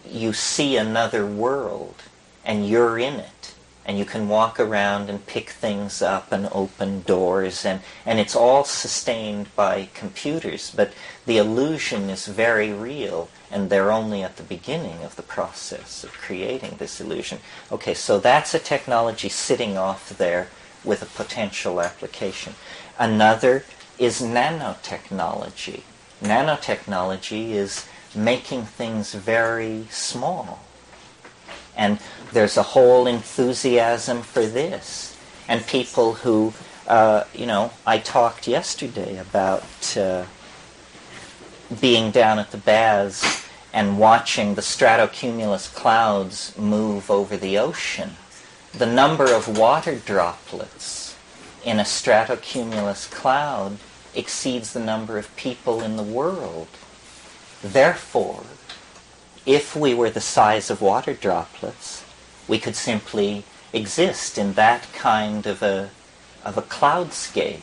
Speaker 1: you see another world, and you're in it. And you can walk around and pick things up and open doors, and it's all sustained by computers, but the illusion is very real, and they're only at the beginning of the process of creating this illusion. Okay, so that's a technology sitting off there with a potential application. Another is nanotechnology. Nanotechnology is making things very small. And there's a whole enthusiasm for this. And people who, I talked yesterday about being down at the baths and watching the stratocumulus clouds move over the ocean. The number of water droplets in a stratocumulus cloud exceeds the number of people in the world. Therefore, if we were the size of water droplets, we could simply exist in that kind of a cloudscape.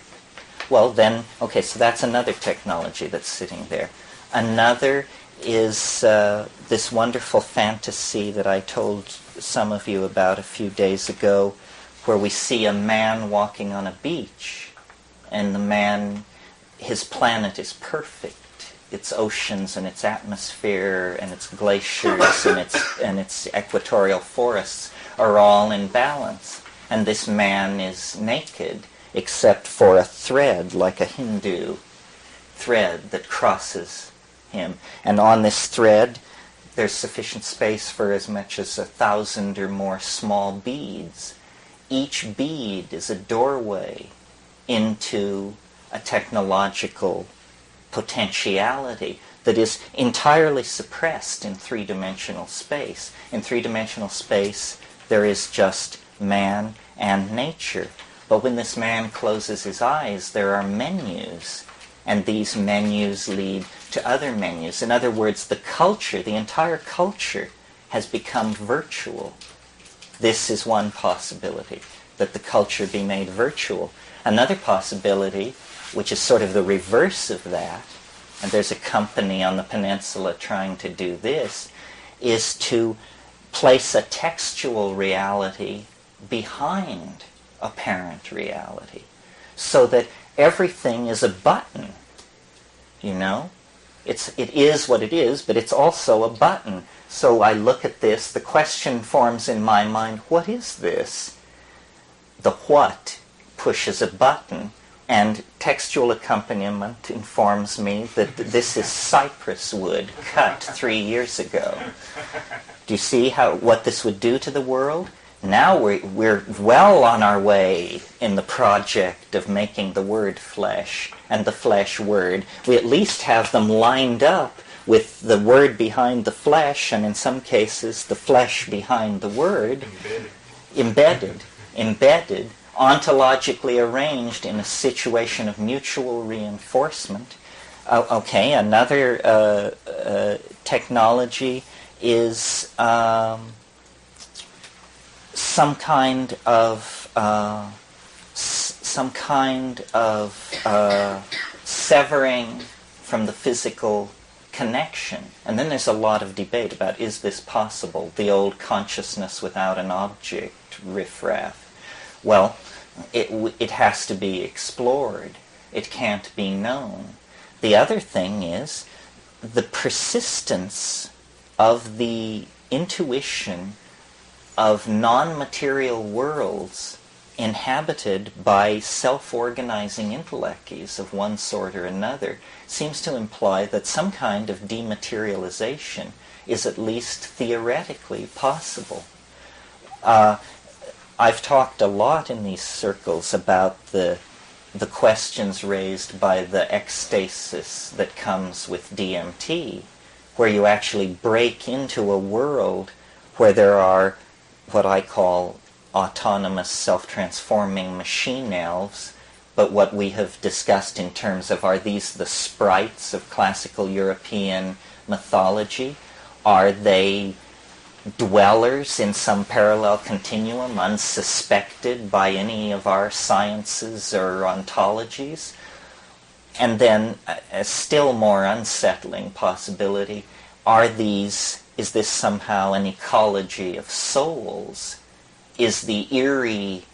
Speaker 1: Well then, okay, so that's another technology that's sitting there. Another is this wonderful fantasy that I told some of you about a few days ago, where we see a man walking on a beach, and the man, his planet is perfect. Its oceans and its atmosphere and its glaciers and its equatorial forests are all in balance. And this man is naked, except for a thread, like a Hindu thread that crosses him. And on this thread, there's sufficient space for as much as 1,000 or more small beads. Each bead is a doorway into a technological potentiality that is entirely suppressed in three-dimensional space. In three-dimensional space, there is just man and nature. But when this man closes his eyes, there are menus, and these menus lead to other menus. In other words, the culture, the entire culture, has become virtual. This is one possibility, that the culture be made virtual. Another possibility, which is sort of the reverse of that, and there's a company on the peninsula trying to do this, is to place a textual reality behind apparent reality, so that everything is a button, you know? It is what it is, but it's also a button. So I look at this, the question forms in my mind, what is this? The what pushes a button, and textual accompaniment informs me that this is cypress wood cut 3 years ago. Do you see what this would do to the world? Now we're well on our way in the project of making the word flesh and the flesh word. We at least have them lined up with the word behind the flesh, and in some cases the flesh behind the word, embedded, ontologically arranged in a situation of mutual reinforcement. Okay, another technology is some kind of severing from the physical connection. And then there's a lot of debate about, is this possible? The old consciousness without an object riffraff. Well, it has to be explored. It can't be known. The other thing is the persistence of the intuition of non-material worlds inhabited by self-organizing intellects of one sort or another seems to imply that some kind of dematerialization is at least theoretically possible. I've talked a lot in these circles about the questions raised by the ecstasis that comes with DMT, where you actually break into a world where there are what I call autonomous self-transforming machine elves, but what we have discussed in terms of, are these the sprites of classical European mythology? Are they dwellers in some parallel continuum, unsuspected by any of our sciences or ontologies? And then a still more unsettling possibility, is this somehow an ecology of souls? Is the eerie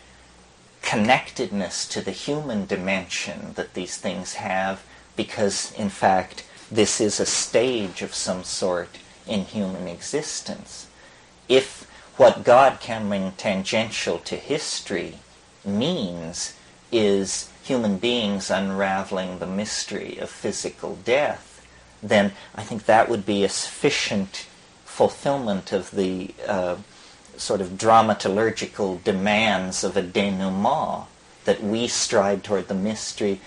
Speaker 1: connectedness to the human dimension that these things have, because in fact this is a stage of some sort in human existence? If what God can bring tangential to history means is human beings unraveling the mystery of physical death, then I think that would be a sufficient fulfillment of the sort of dramaturgical demands of a denouement, that we stride toward the mystery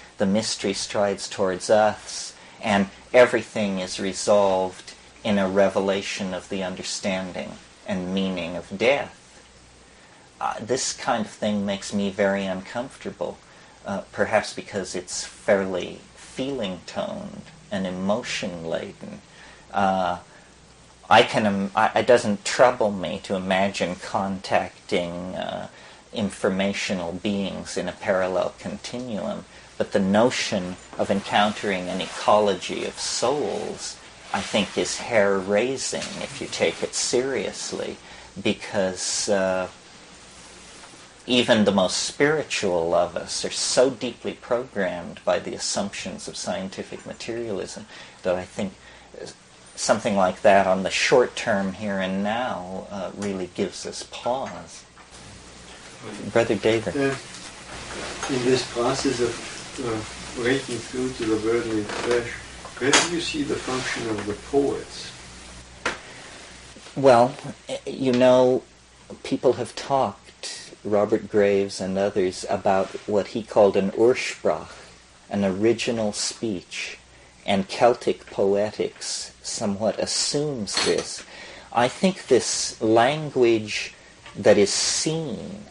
Speaker 1: strides towards us, and everything is resolved in a revelation of the understanding and meaning of death. This kind of thing makes me very uncomfortable, perhaps because it's fairly feeling-toned and emotion-laden. It doesn't trouble me to imagine contacting informational beings in a parallel continuum, but the notion of encountering an ecology of souls I think, is hair-raising if you take it seriously, because even the most spiritual of us are so deeply programmed by the assumptions of scientific materialism that I think something like that on the short term here and now really gives us pause. Brother David.
Speaker 5: In this process of breaking through to the worldly flesh, where do you see the function of the poets?
Speaker 1: Well, you know, people have talked, Robert Graves and others, about what he called an Ursprach, an original speech, and Celtic poetics somewhat assumes this. I think this language that is seen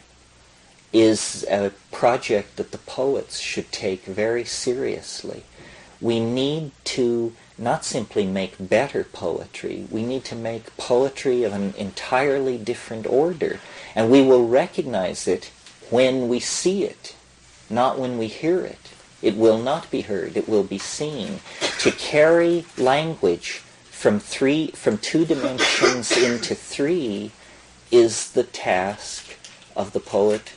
Speaker 1: is a project that the poets should take very seriously. We need to not simply make better poetry, we need to make poetry of an entirely different order, and we will recognize it when we see it, not when we hear it. It will not be heard, it will be seen. To carry language from 2 dimensions into 3 is the task of the poet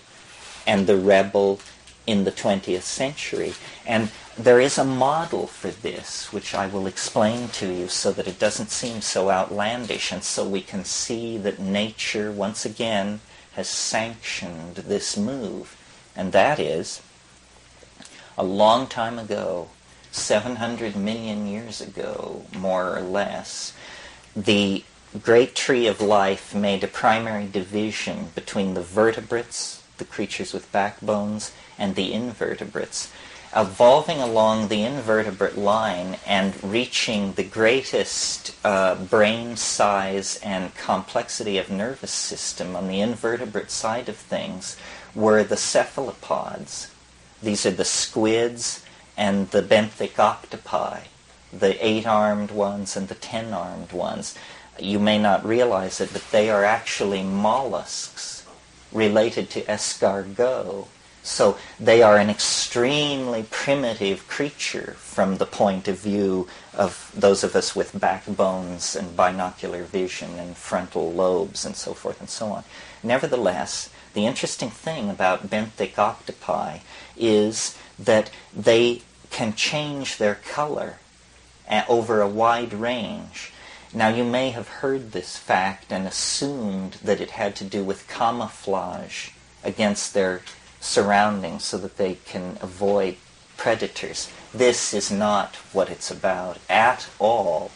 Speaker 1: and the rebel in the 20th century. And there is a model for this, which I will explain to you so that it doesn't seem so outlandish, and so we can see that nature, once again, has sanctioned this move. And that is, a long time ago, 700 million years ago, more or less, the great tree of life made a primary division between the vertebrates, the creatures with backbones, and the invertebrates. Evolving along the invertebrate line and reaching the greatest brain size and complexity of nervous system on the invertebrate side of things were the cephalopods. These are the squids and the benthic octopi, the 8-armed ones and the 10-armed ones. You may not realize it, but they are actually mollusks related to escargot. So they are an extremely primitive creature from the point of view of those of us with backbones and binocular vision and frontal lobes and so forth and so on. Nevertheless, the interesting thing about benthic octopi is that they can change their color over a wide range. Now, you may have heard this fact and assumed that it had to do with camouflage against their surroundings so that they can avoid predators. This is not what it's about at all.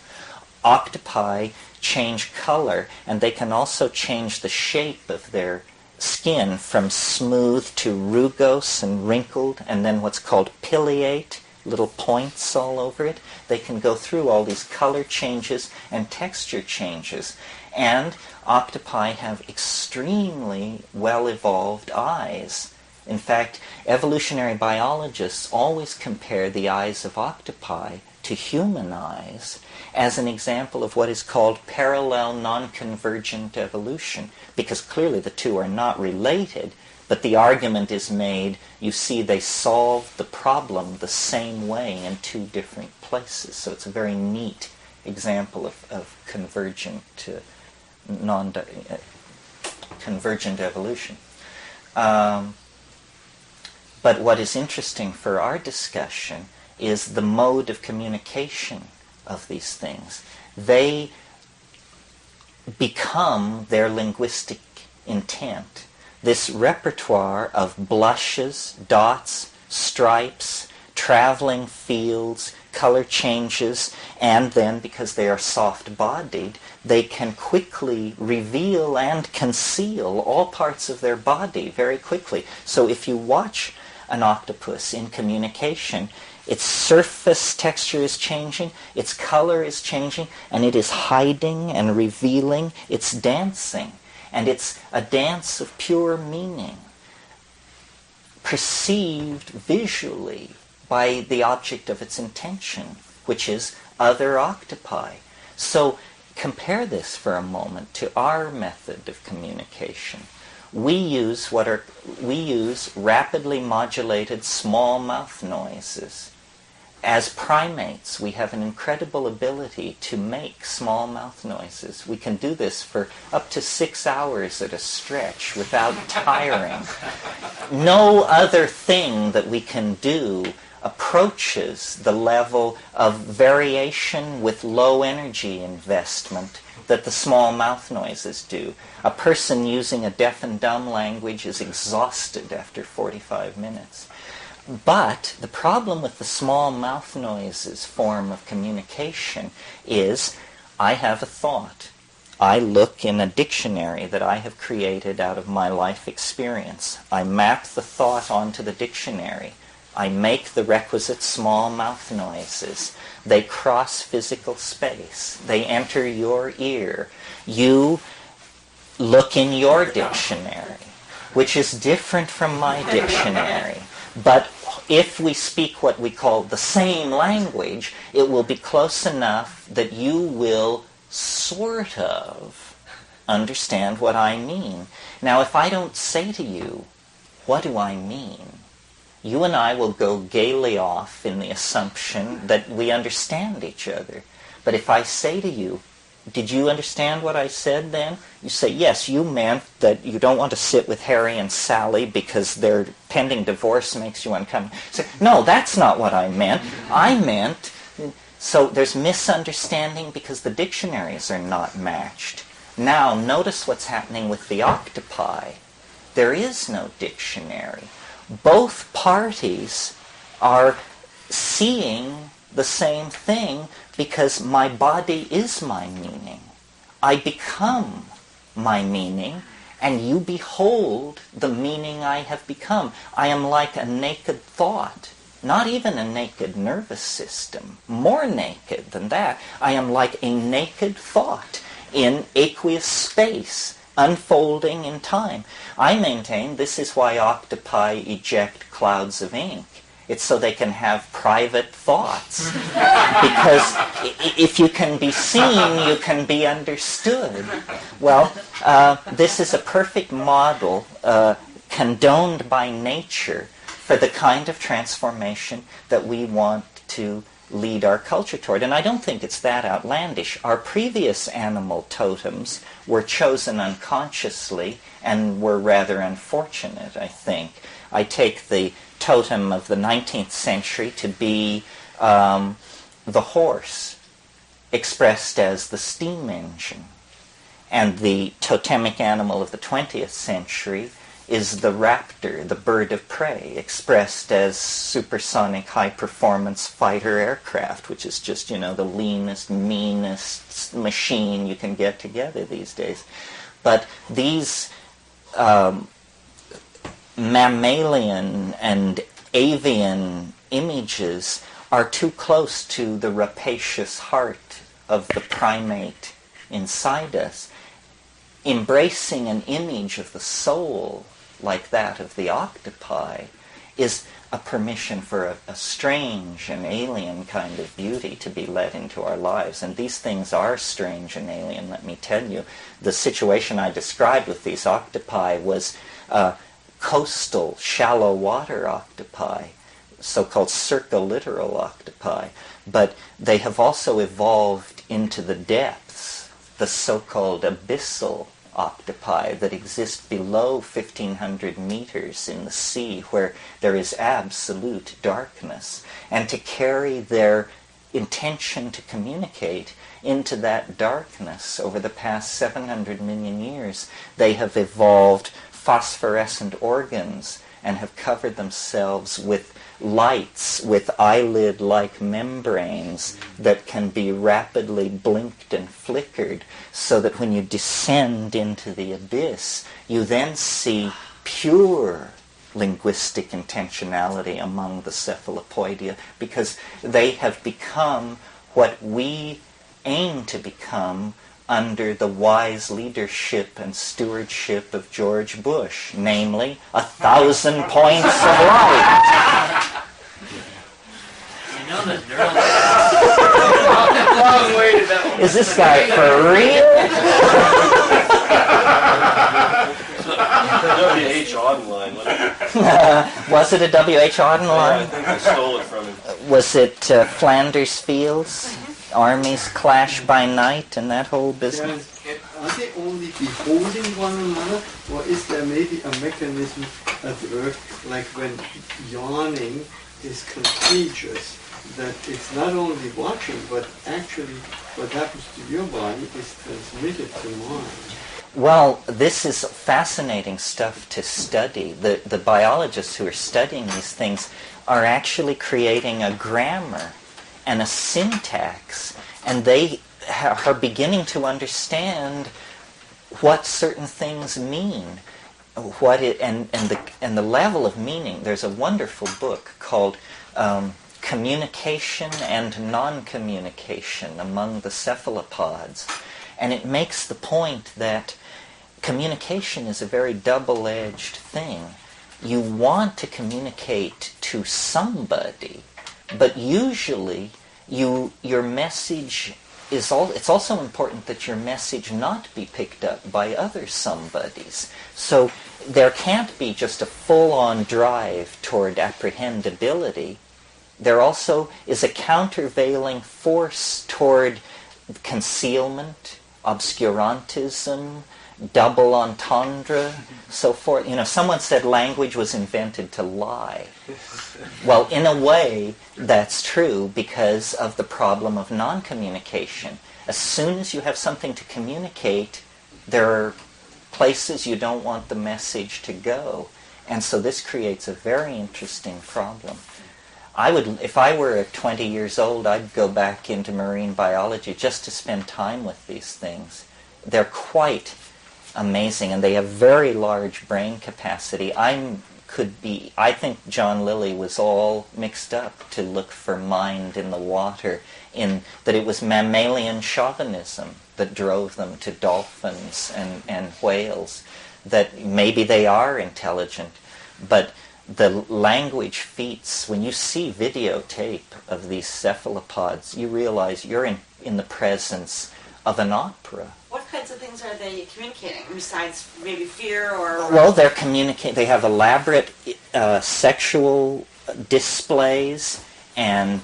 Speaker 1: Octopi change color, and they can also change the shape of their skin from smooth to rugose and wrinkled, and then what's called pileate, little points all over it. They can go through all these color changes and texture changes. And octopi have extremely well-evolved eyes. In fact, evolutionary biologists always compare the eyes of octopi to human eyes as an example of what is called parallel non-convergent evolution, because clearly the two are not related, but the argument is made, you see, they solve the problem the same way in 2 different places. So it's a very neat example of convergent to convergent evolution. But what is interesting for our discussion is the mode of communication of these things. They become their linguistic intent. This repertoire of blushes, dots, stripes, traveling fields, color changes, and then, because they are soft-bodied, they can quickly reveal and conceal all parts of their body very quickly. So if you watch an octopus in communication, its surface texture is changing, its color is changing, and it is hiding and revealing. It's dancing, and it's a dance of pure meaning, perceived visually by the object of its intention, which is other octopi. So compare this for a moment to our method of communication. We use rapidly modulated small mouth noises. as primates, we have an incredible ability to make small mouth noises. We can do this for up to 6 hours at a stretch without tiring. No other thing that we can do approaches the level of variation with low energy investment that the small mouth noises do. A person using a deaf and dumb language is exhausted after 45 minutes. But the problem with the small mouth noises form of communication is I have a thought. I look in a dictionary that I have created out of my life experience. I map the thought onto the dictionary. I make the requisite small mouth noises. They cross physical space. They enter your ear. You look in your dictionary, which is different from my dictionary. But if we speak what we call the same language, it will be close enough that you will sort of understand what I mean. Now, if I don't say to you, what do I mean? You and I will go gaily off in the assumption that we understand each other. But if I say to you, did you understand what I said then? You say, yes, you meant that you don't want to sit with Harry and Sally because their pending divorce makes you uncomfortable. Say, no, that's not what I meant. I meant... So there's misunderstanding because the dictionaries are not matched. Now, notice what's happening with the octopi. There is no dictionary. Both parties are seeing the same thing because my body is my meaning. I become my meaning, and you behold the meaning I have become. I am like a naked thought, not even a naked nervous system, more naked than that. I am like a naked thought in aqueous space, unfolding in time. I maintain this is why octopi eject clouds of ink. It's so they can have private thoughts. Because if you can be seen, you can be understood. Well, this is a perfect model condoned by nature for the kind of transformation that we want to lead our culture toward. And I don't think it's that outlandish. Our previous animal totems were chosen unconsciously and were rather unfortunate, I think. I take the totem of the 19th century to be the horse, expressed as the steam engine. And the totemic animal of the 20th century is the raptor, the bird of prey, expressed as supersonic high-performance fighter aircraft, which is just, the leanest, meanest machine you can get together these days. But these mammalian and avian images are too close to the rapacious heart of the primate inside us. Embracing an image of the soul like that of the octopi is a permission for a strange and alien kind of beauty to be let into our lives. And these things are strange and alien, let me tell you. The situation I described with these octopi was coastal, shallow water octopi, so-called circuliteral octopi. But they have also evolved into the depths, the so-called abyssal octopi that exist below 1,500 meters in the sea where there is absolute darkness. And to carry their intention to communicate into that darkness over the past 700 million years, they have evolved phosphorescent organs and have covered themselves with lights, with eyelid-like membranes that can be rapidly blinked and flickered, so that when you descend into the abyss, you then see pure linguistic intentionality among the cephalopodia, because they have become what we aim to become under the wise leadership and stewardship of George Bush, namely 1,000 points of light.
Speaker 3: You know the long way to that one.
Speaker 1: Is this guy for real?
Speaker 6: WH Auden line, wasn't it?
Speaker 1: Was it a WH Auden line?
Speaker 6: I think I stole it from him.
Speaker 1: Was it Flanders Fields? Armies clash by night and that whole business?
Speaker 5: Are they only beholding one another, or is there maybe a mechanism at work, like when yawning is contagious, that it's not only watching, but actually what happens to your body is transmitted to mine?
Speaker 1: Well, this is fascinating stuff to study. The biologists who are studying these things are actually creating a grammar and a syntax, and they are beginning to understand what certain things mean, and the level of meaning. There's a wonderful book called Communication and Non-Communication Among the Cephalopods, and it makes the point that communication is a very double-edged thing. You want to communicate to somebody, but usually your message is it's also important that your message not be picked up by other somebodies. So there can't be just a full-on drive toward apprehendability. There also is a countervailing force toward concealment, obscurantism, double entendre, so forth. Someone said language was invented to lie. Well, in a way, that's true because of the problem of non-communication. As soon as you have something to communicate, there are places you don't want the message to go. And so this creates a very interesting problem. If I were 20 years old, I'd go back into marine biology just to spend time with these things. They're quite amazing, and they have very large brain capacity. I think John Lilly was all mixed up to look for mind in the water, in that it was mammalian chauvinism that drove them to dolphins and whales, that maybe they are intelligent, but the language feats, when you see videotape of these cephalopods, you realize you're in the presence of an opera.
Speaker 6: What kinds of things are they communicating, besides maybe fear or...
Speaker 1: Well, they have elaborate sexual displays, and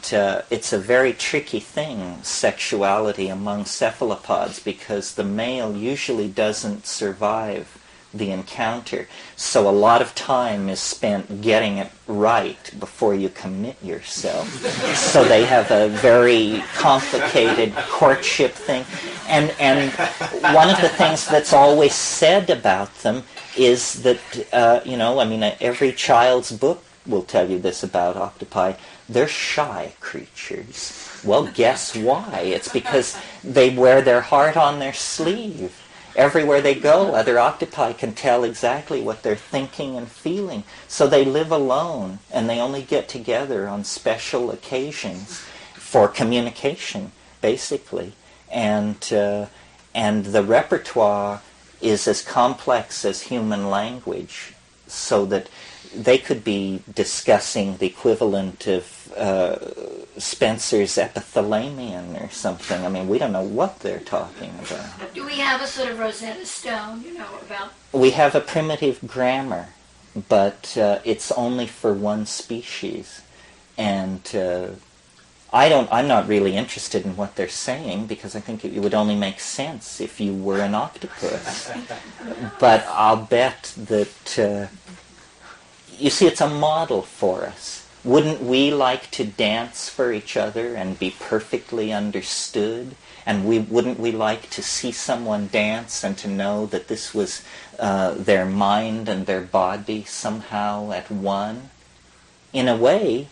Speaker 1: it's a very tricky thing, sexuality among cephalopods, because the male usually doesn't survive the encounter. So a lot of time is spent getting it right before you commit yourself. So they have a very complicated courtship thing. And one of the things that's always said about them is that, every child's book will tell you this about octopi. They're shy creatures. Well, guess why? It's because they wear their heart on their sleeve. Everywhere they go, other octopi can tell exactly what they're thinking and feeling. So they live alone, and they only get together on special occasions for communication, basically. And the repertoire is as complex as human language, so that they could be discussing the equivalent of Spencer's epithalamion or something. I mean, we don't know what they're talking about.
Speaker 4: Do we have a sort of Rosetta Stone, about...
Speaker 1: We have a primitive grammar, but it's only for one species. And I'm not really interested in what they're saying, because I think it would only make sense if you were an octopus. But I'll bet that... you see, it's a model for us. Wouldn't we like to dance for each other and be perfectly understood? And wouldn't we like to see someone dance and to know that this was their mind and their body somehow at one? In a way,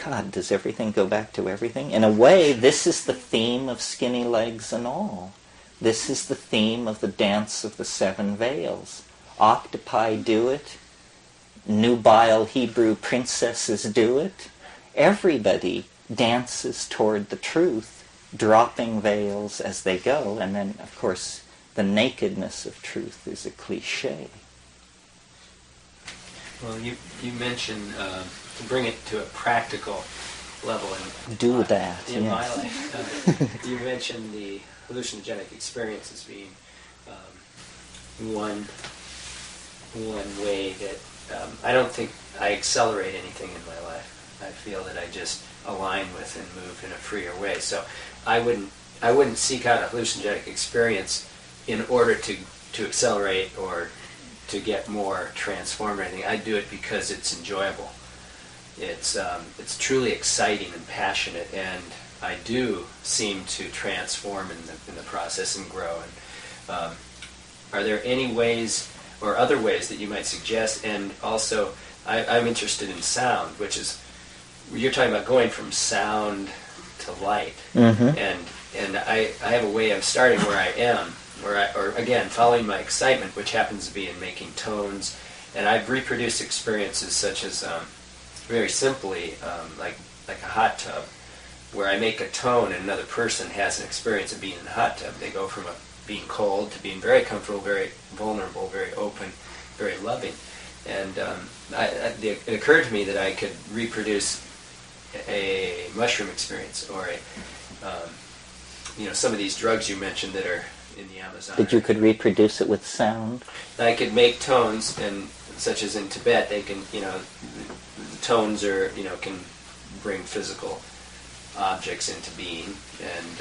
Speaker 1: God, does everything go back to everything? In a way, this is the theme of Skinny Legs and All. This is the theme of the Dance of the Seven Veils. Octopi do it. Nubile Hebrew princesses do it. Everybody dances toward the truth, dropping veils as they go, and then, of course, the nakedness of truth is a cliche.
Speaker 7: Well, you mentioned to bring it to a practical level.
Speaker 1: Do that,
Speaker 7: in
Speaker 1: yes.
Speaker 7: my life. You mentioned the hallucinogenic experience as being one way that I don't think I accelerate anything in my life. I feel that I just align with and move in a freer way. So I wouldn't seek out a hallucinogenic experience in order to accelerate or to get more transformed or anything. I do it because it's enjoyable. It's truly exciting and passionate, and I do seem to transform in the process and grow. And are there any ways or other ways that you might suggest? And also, I'm interested in sound, which is, you're talking about going from sound to light.
Speaker 1: Mm-hmm.
Speaker 7: And I have a way of starting where I am, or again, following my excitement, which happens to be in making tones. And I've reproduced experiences such as, very simply, like a hot tub, where I make a tone and another person has an experience of being in the hot tub. They go from being cold to being very comfortable, very vulnerable, very open, very loving. And it occurred to me that I could reproduce a mushroom experience, or some of these drugs you mentioned that are in the Amazon.
Speaker 1: That you could reproduce it with sound?
Speaker 7: I could make tones, and such as in Tibet, they can, the tones are, can bring physical objects into being and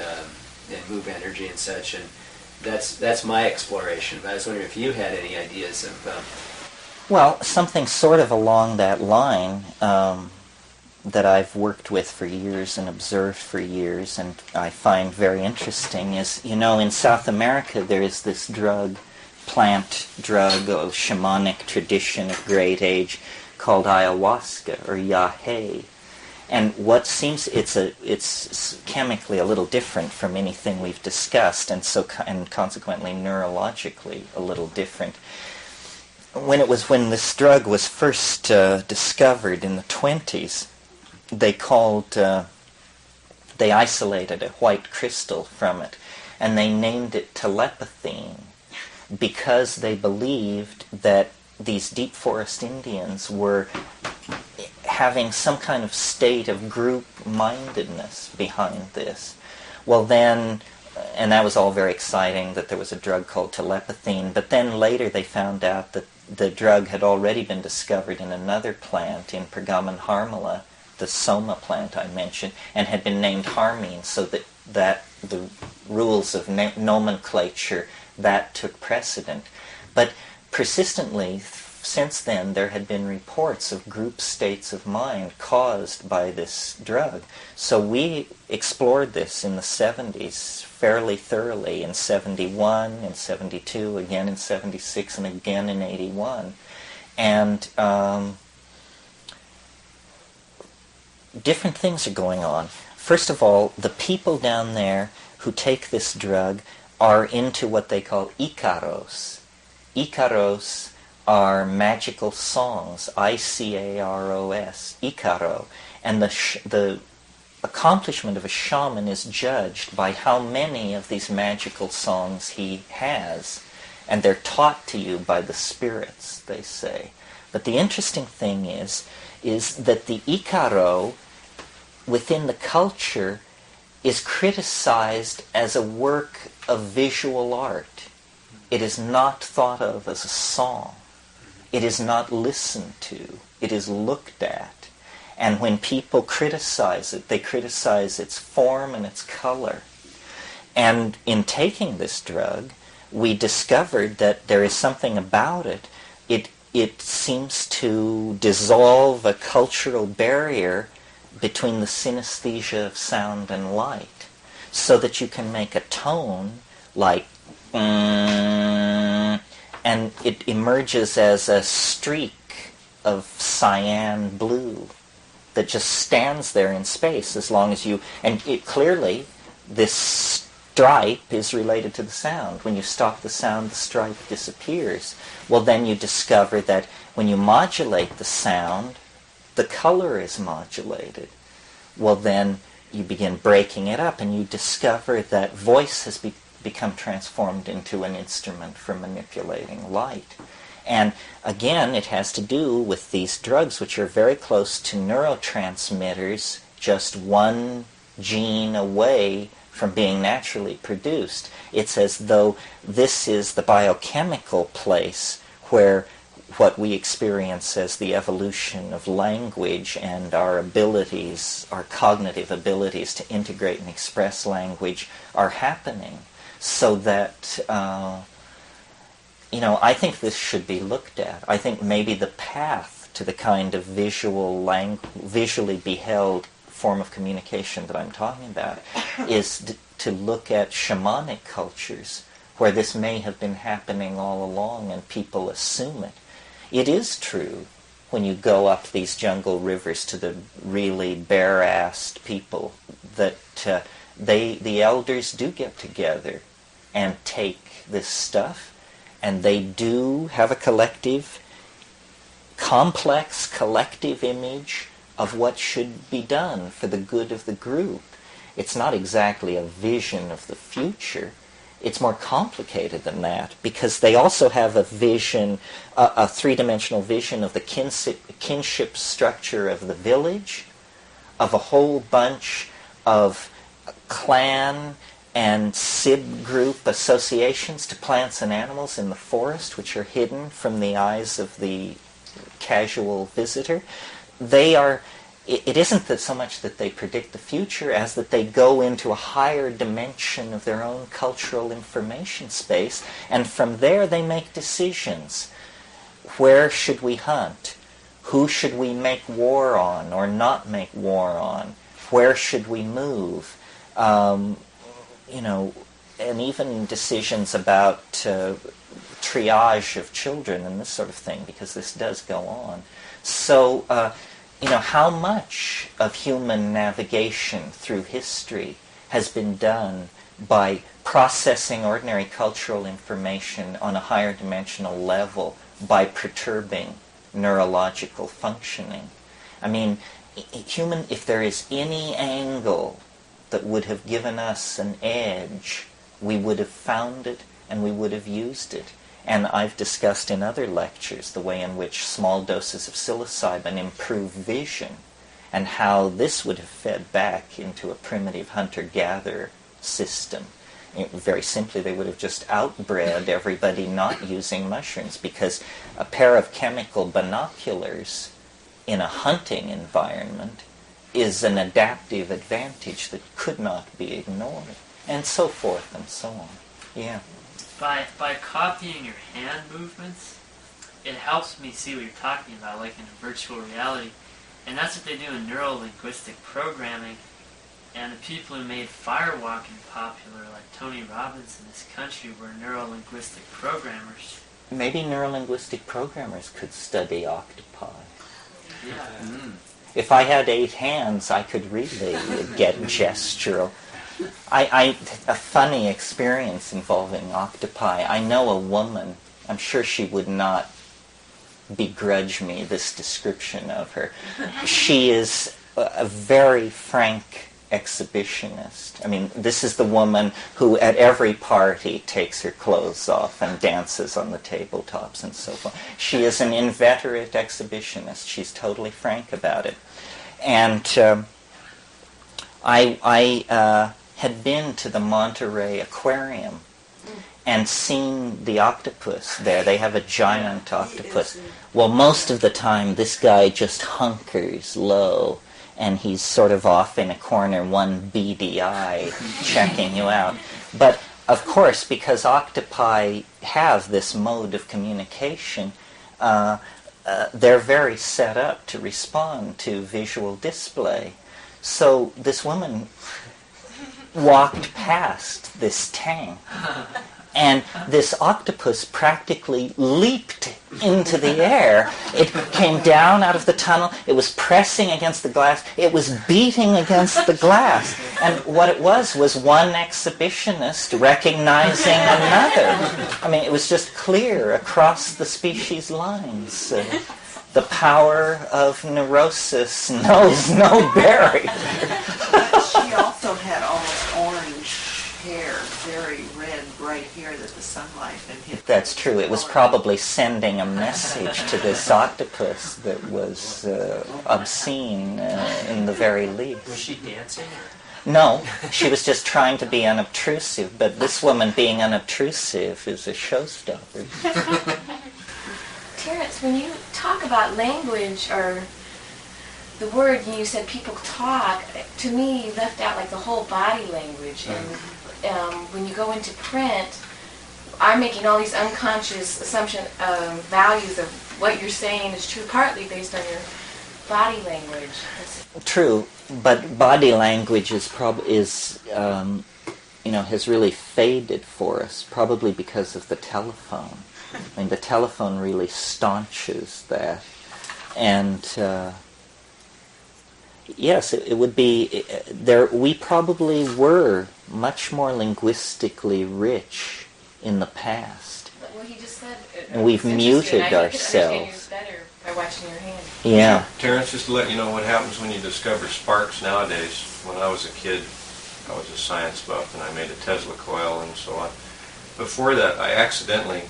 Speaker 7: move energy and such, and that's my exploration. But I was wondering if you had any ideas of...
Speaker 1: Well, something sort of along that line that I've worked with for years and observed for years, and I find very interesting, is, in South America there is this plant drug of shamanic tradition of great age called ayahuasca, or yahe. And what seems, it's chemically a little different from anything we've discussed, and consequently neurologically a little different. When this drug was first discovered in the 20s, they isolated a white crystal from it, and they named it telepathine, because they believed that these deep forest Indians were having some kind of state of group-mindedness behind this. Well then, and that was all very exciting, that there was a drug called telepathine, but then later they found out that the drug had already been discovered in another plant in Pergamon harmala, the soma plant I mentioned, and had been named harmine, so that the rules of nomenclature, that took precedent. But persistently, since then, there had been reports of group states of mind caused by this drug. So we explored this in the 70s fairly thoroughly, in 71, in 72, again in 76, and again in 81. And different things are going on. First of all, the people down there who take this drug are into what they call Icaros. Icaros are magical songs, I-C-A-R-O-S, Icaro. And the accomplishment of a shaman is judged by how many of these magical songs he has. And they're taught to you by the spirits, they say. But the interesting thing is that the Icaro within the culture is criticized as a work of visual art. It is not thought of as a song. It is not listened to. It is looked at. And when people criticize it, they criticize its form and its color. And in taking this drug, we discovered that there is something about it. It seems to dissolve a cultural barrier between the synesthesia of sound and light, so that you can make a tone like and it emerges as a streak of cyan blue that just stands there in space as long as you... And clearly, this stripe is related to the sound. When you stop the sound, the stripe disappears. Well, then you discover that when you modulate the sound, the color is modulated. Well, then you begin breaking it up, and you discover that voice has become transformed into an instrument for manipulating light. And again, it has to do with these drugs, which are very close to neurotransmitters, just one gene away from being naturally produced. It's as though this is the biochemical place where what we experience as the evolution of language and our abilities, our cognitive abilities to integrate and express language are happening. So that, I think this should be looked at. I think maybe the path to the kind of visually beheld form of communication that I'm talking about is to look at shamanic cultures where this may have been happening all along and people assume it. It is true when you go up these jungle rivers to the really bare-assed people that the elders do get together and take this stuff, and they do have a complex collective image of what should be done for the good of the group. It's not exactly a vision of the future. It's more complicated than that, because they also have a vision, a three-dimensional vision of the kinship structure of the village, of a whole bunch of clan and SIB group associations to plants and animals in the forest, which are hidden from the eyes of the casual visitor. It isn't that so much that they predict the future as that they go into a higher dimension of their own cultural information space, and from there they make decisions. Where should we hunt? Who should we make war on or not make war on? Where should we move? And even decisions about triage of children and this sort of thing, because this does go on. So, how much of human navigation through history has been done by processing ordinary cultural information on a higher dimensional level by perturbing neurological functioning? I mean, if there is any angle that would have given us an edge, we would have found it and we would have used it. And I've discussed in other lectures the way in which small doses of psilocybin improve vision, and how this would have fed back into a primitive hunter-gatherer system. Very simply, they would have just outbred everybody not using mushrooms, because a pair of chemical binoculars in a hunting environment is an adaptive advantage that could not be ignored, and so forth and so on. Yeah.
Speaker 3: By copying your hand movements, it helps me see what you're talking about, like in virtual reality. And that's what they do in neuro-linguistic programming. And the people who made firewalking popular, like Tony Robbins in this country, were neuro-linguistic programmers.
Speaker 1: Maybe neuro-linguistic programmers could study octopi.
Speaker 3: Yeah.
Speaker 1: If I had 8 hands, I could really get gestural. A funny experience involving octopi. I know a woman, I'm sure she would not begrudge me this description of her. She is a very frank exhibitionist. I mean, this is the woman who at every party takes her clothes off and dances on the tabletops and so forth. She is an inveterate exhibitionist. She's totally frank about it. And I had been to the Monterey Aquarium and seen the octopus there. They have a giant octopus. Well, most of the time this guy just hunkers low, and he's sort of off in a corner, one beady eye, checking you out. But, of course, because octopi have this mode of communication, they're very set up to respond to visual display. So this woman walked past this tank, and this octopus practically leaped into the air. It came down out of the tunnel. It was pressing against the glass. It was beating against the glass. And what it was one exhibitionist recognizing another. I mean, it was just clear across the species lines. The power of neurosis knows no barrier.
Speaker 8: She also had almost orange hair, very red, bright hair that the sunlight had hit.
Speaker 1: That's true. It was probably sending a message to this octopus that was obscene in the very least.
Speaker 7: Was she dancing?
Speaker 1: No, she was just trying to be unobtrusive, but this woman being unobtrusive is a showstopper.
Speaker 9: Terence, when you talk about language, or the word you said people talk, to me you left out like the whole body language. And when you go into print, I'm making all these unconscious values of what you're saying is true, partly based on your body language.
Speaker 1: True, but body language has really faded for us, probably because of the telephone. I mean, the telephone really staunches that. And yes, it would be there. We probably were much more linguistically rich in the past.
Speaker 9: Well, he just said,
Speaker 1: and we've muted ourselves.
Speaker 9: You better by watching your hand.
Speaker 1: Yeah.
Speaker 10: Terence, just to let you know what happens when you discover sparks nowadays. When I was a kid, I was a science buff, and I made a Tesla coil and so on. Before that, I accidentally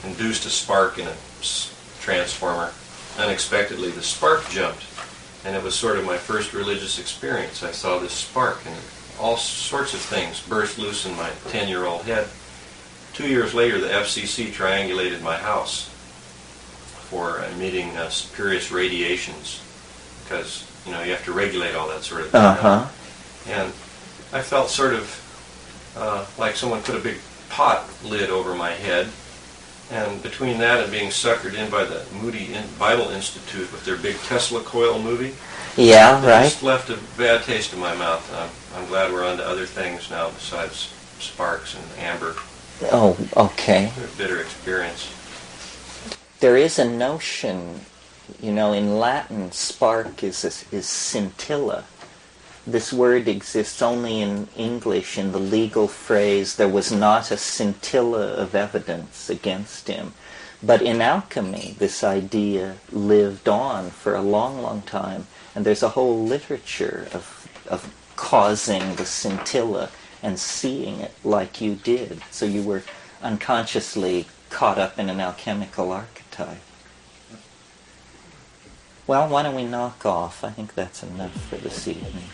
Speaker 10: induced a spark in a transformer. Unexpectedly, the spark jumped, and it was sort of my first religious experience. I saw this spark, and all sorts of things burst loose in my 10-year-old head. 2 years later, the FCC triangulated my house for emitting spurious radiations, because you have to regulate all that sort of thing. And I felt sort of like someone put a big pot lid over my head, and between that and being suckered in by the Moody Bible Institute with their big Tesla coil movie, it just left a bad taste in my mouth. I'm glad we're on to other things now besides sparks and amber.
Speaker 1: Oh, okay.
Speaker 10: A bitter experience.
Speaker 1: There is a notion, in Latin, spark is scintilla. This word exists only in English. In the legal phrase, there was not a scintilla of evidence against him. But in alchemy, this idea lived on for a long, long time. And there's a whole literature of causing the scintilla and seeing it like you did. So you were unconsciously caught up in an alchemical archetype. Well, why don't we knock off? I think that's enough for this evening.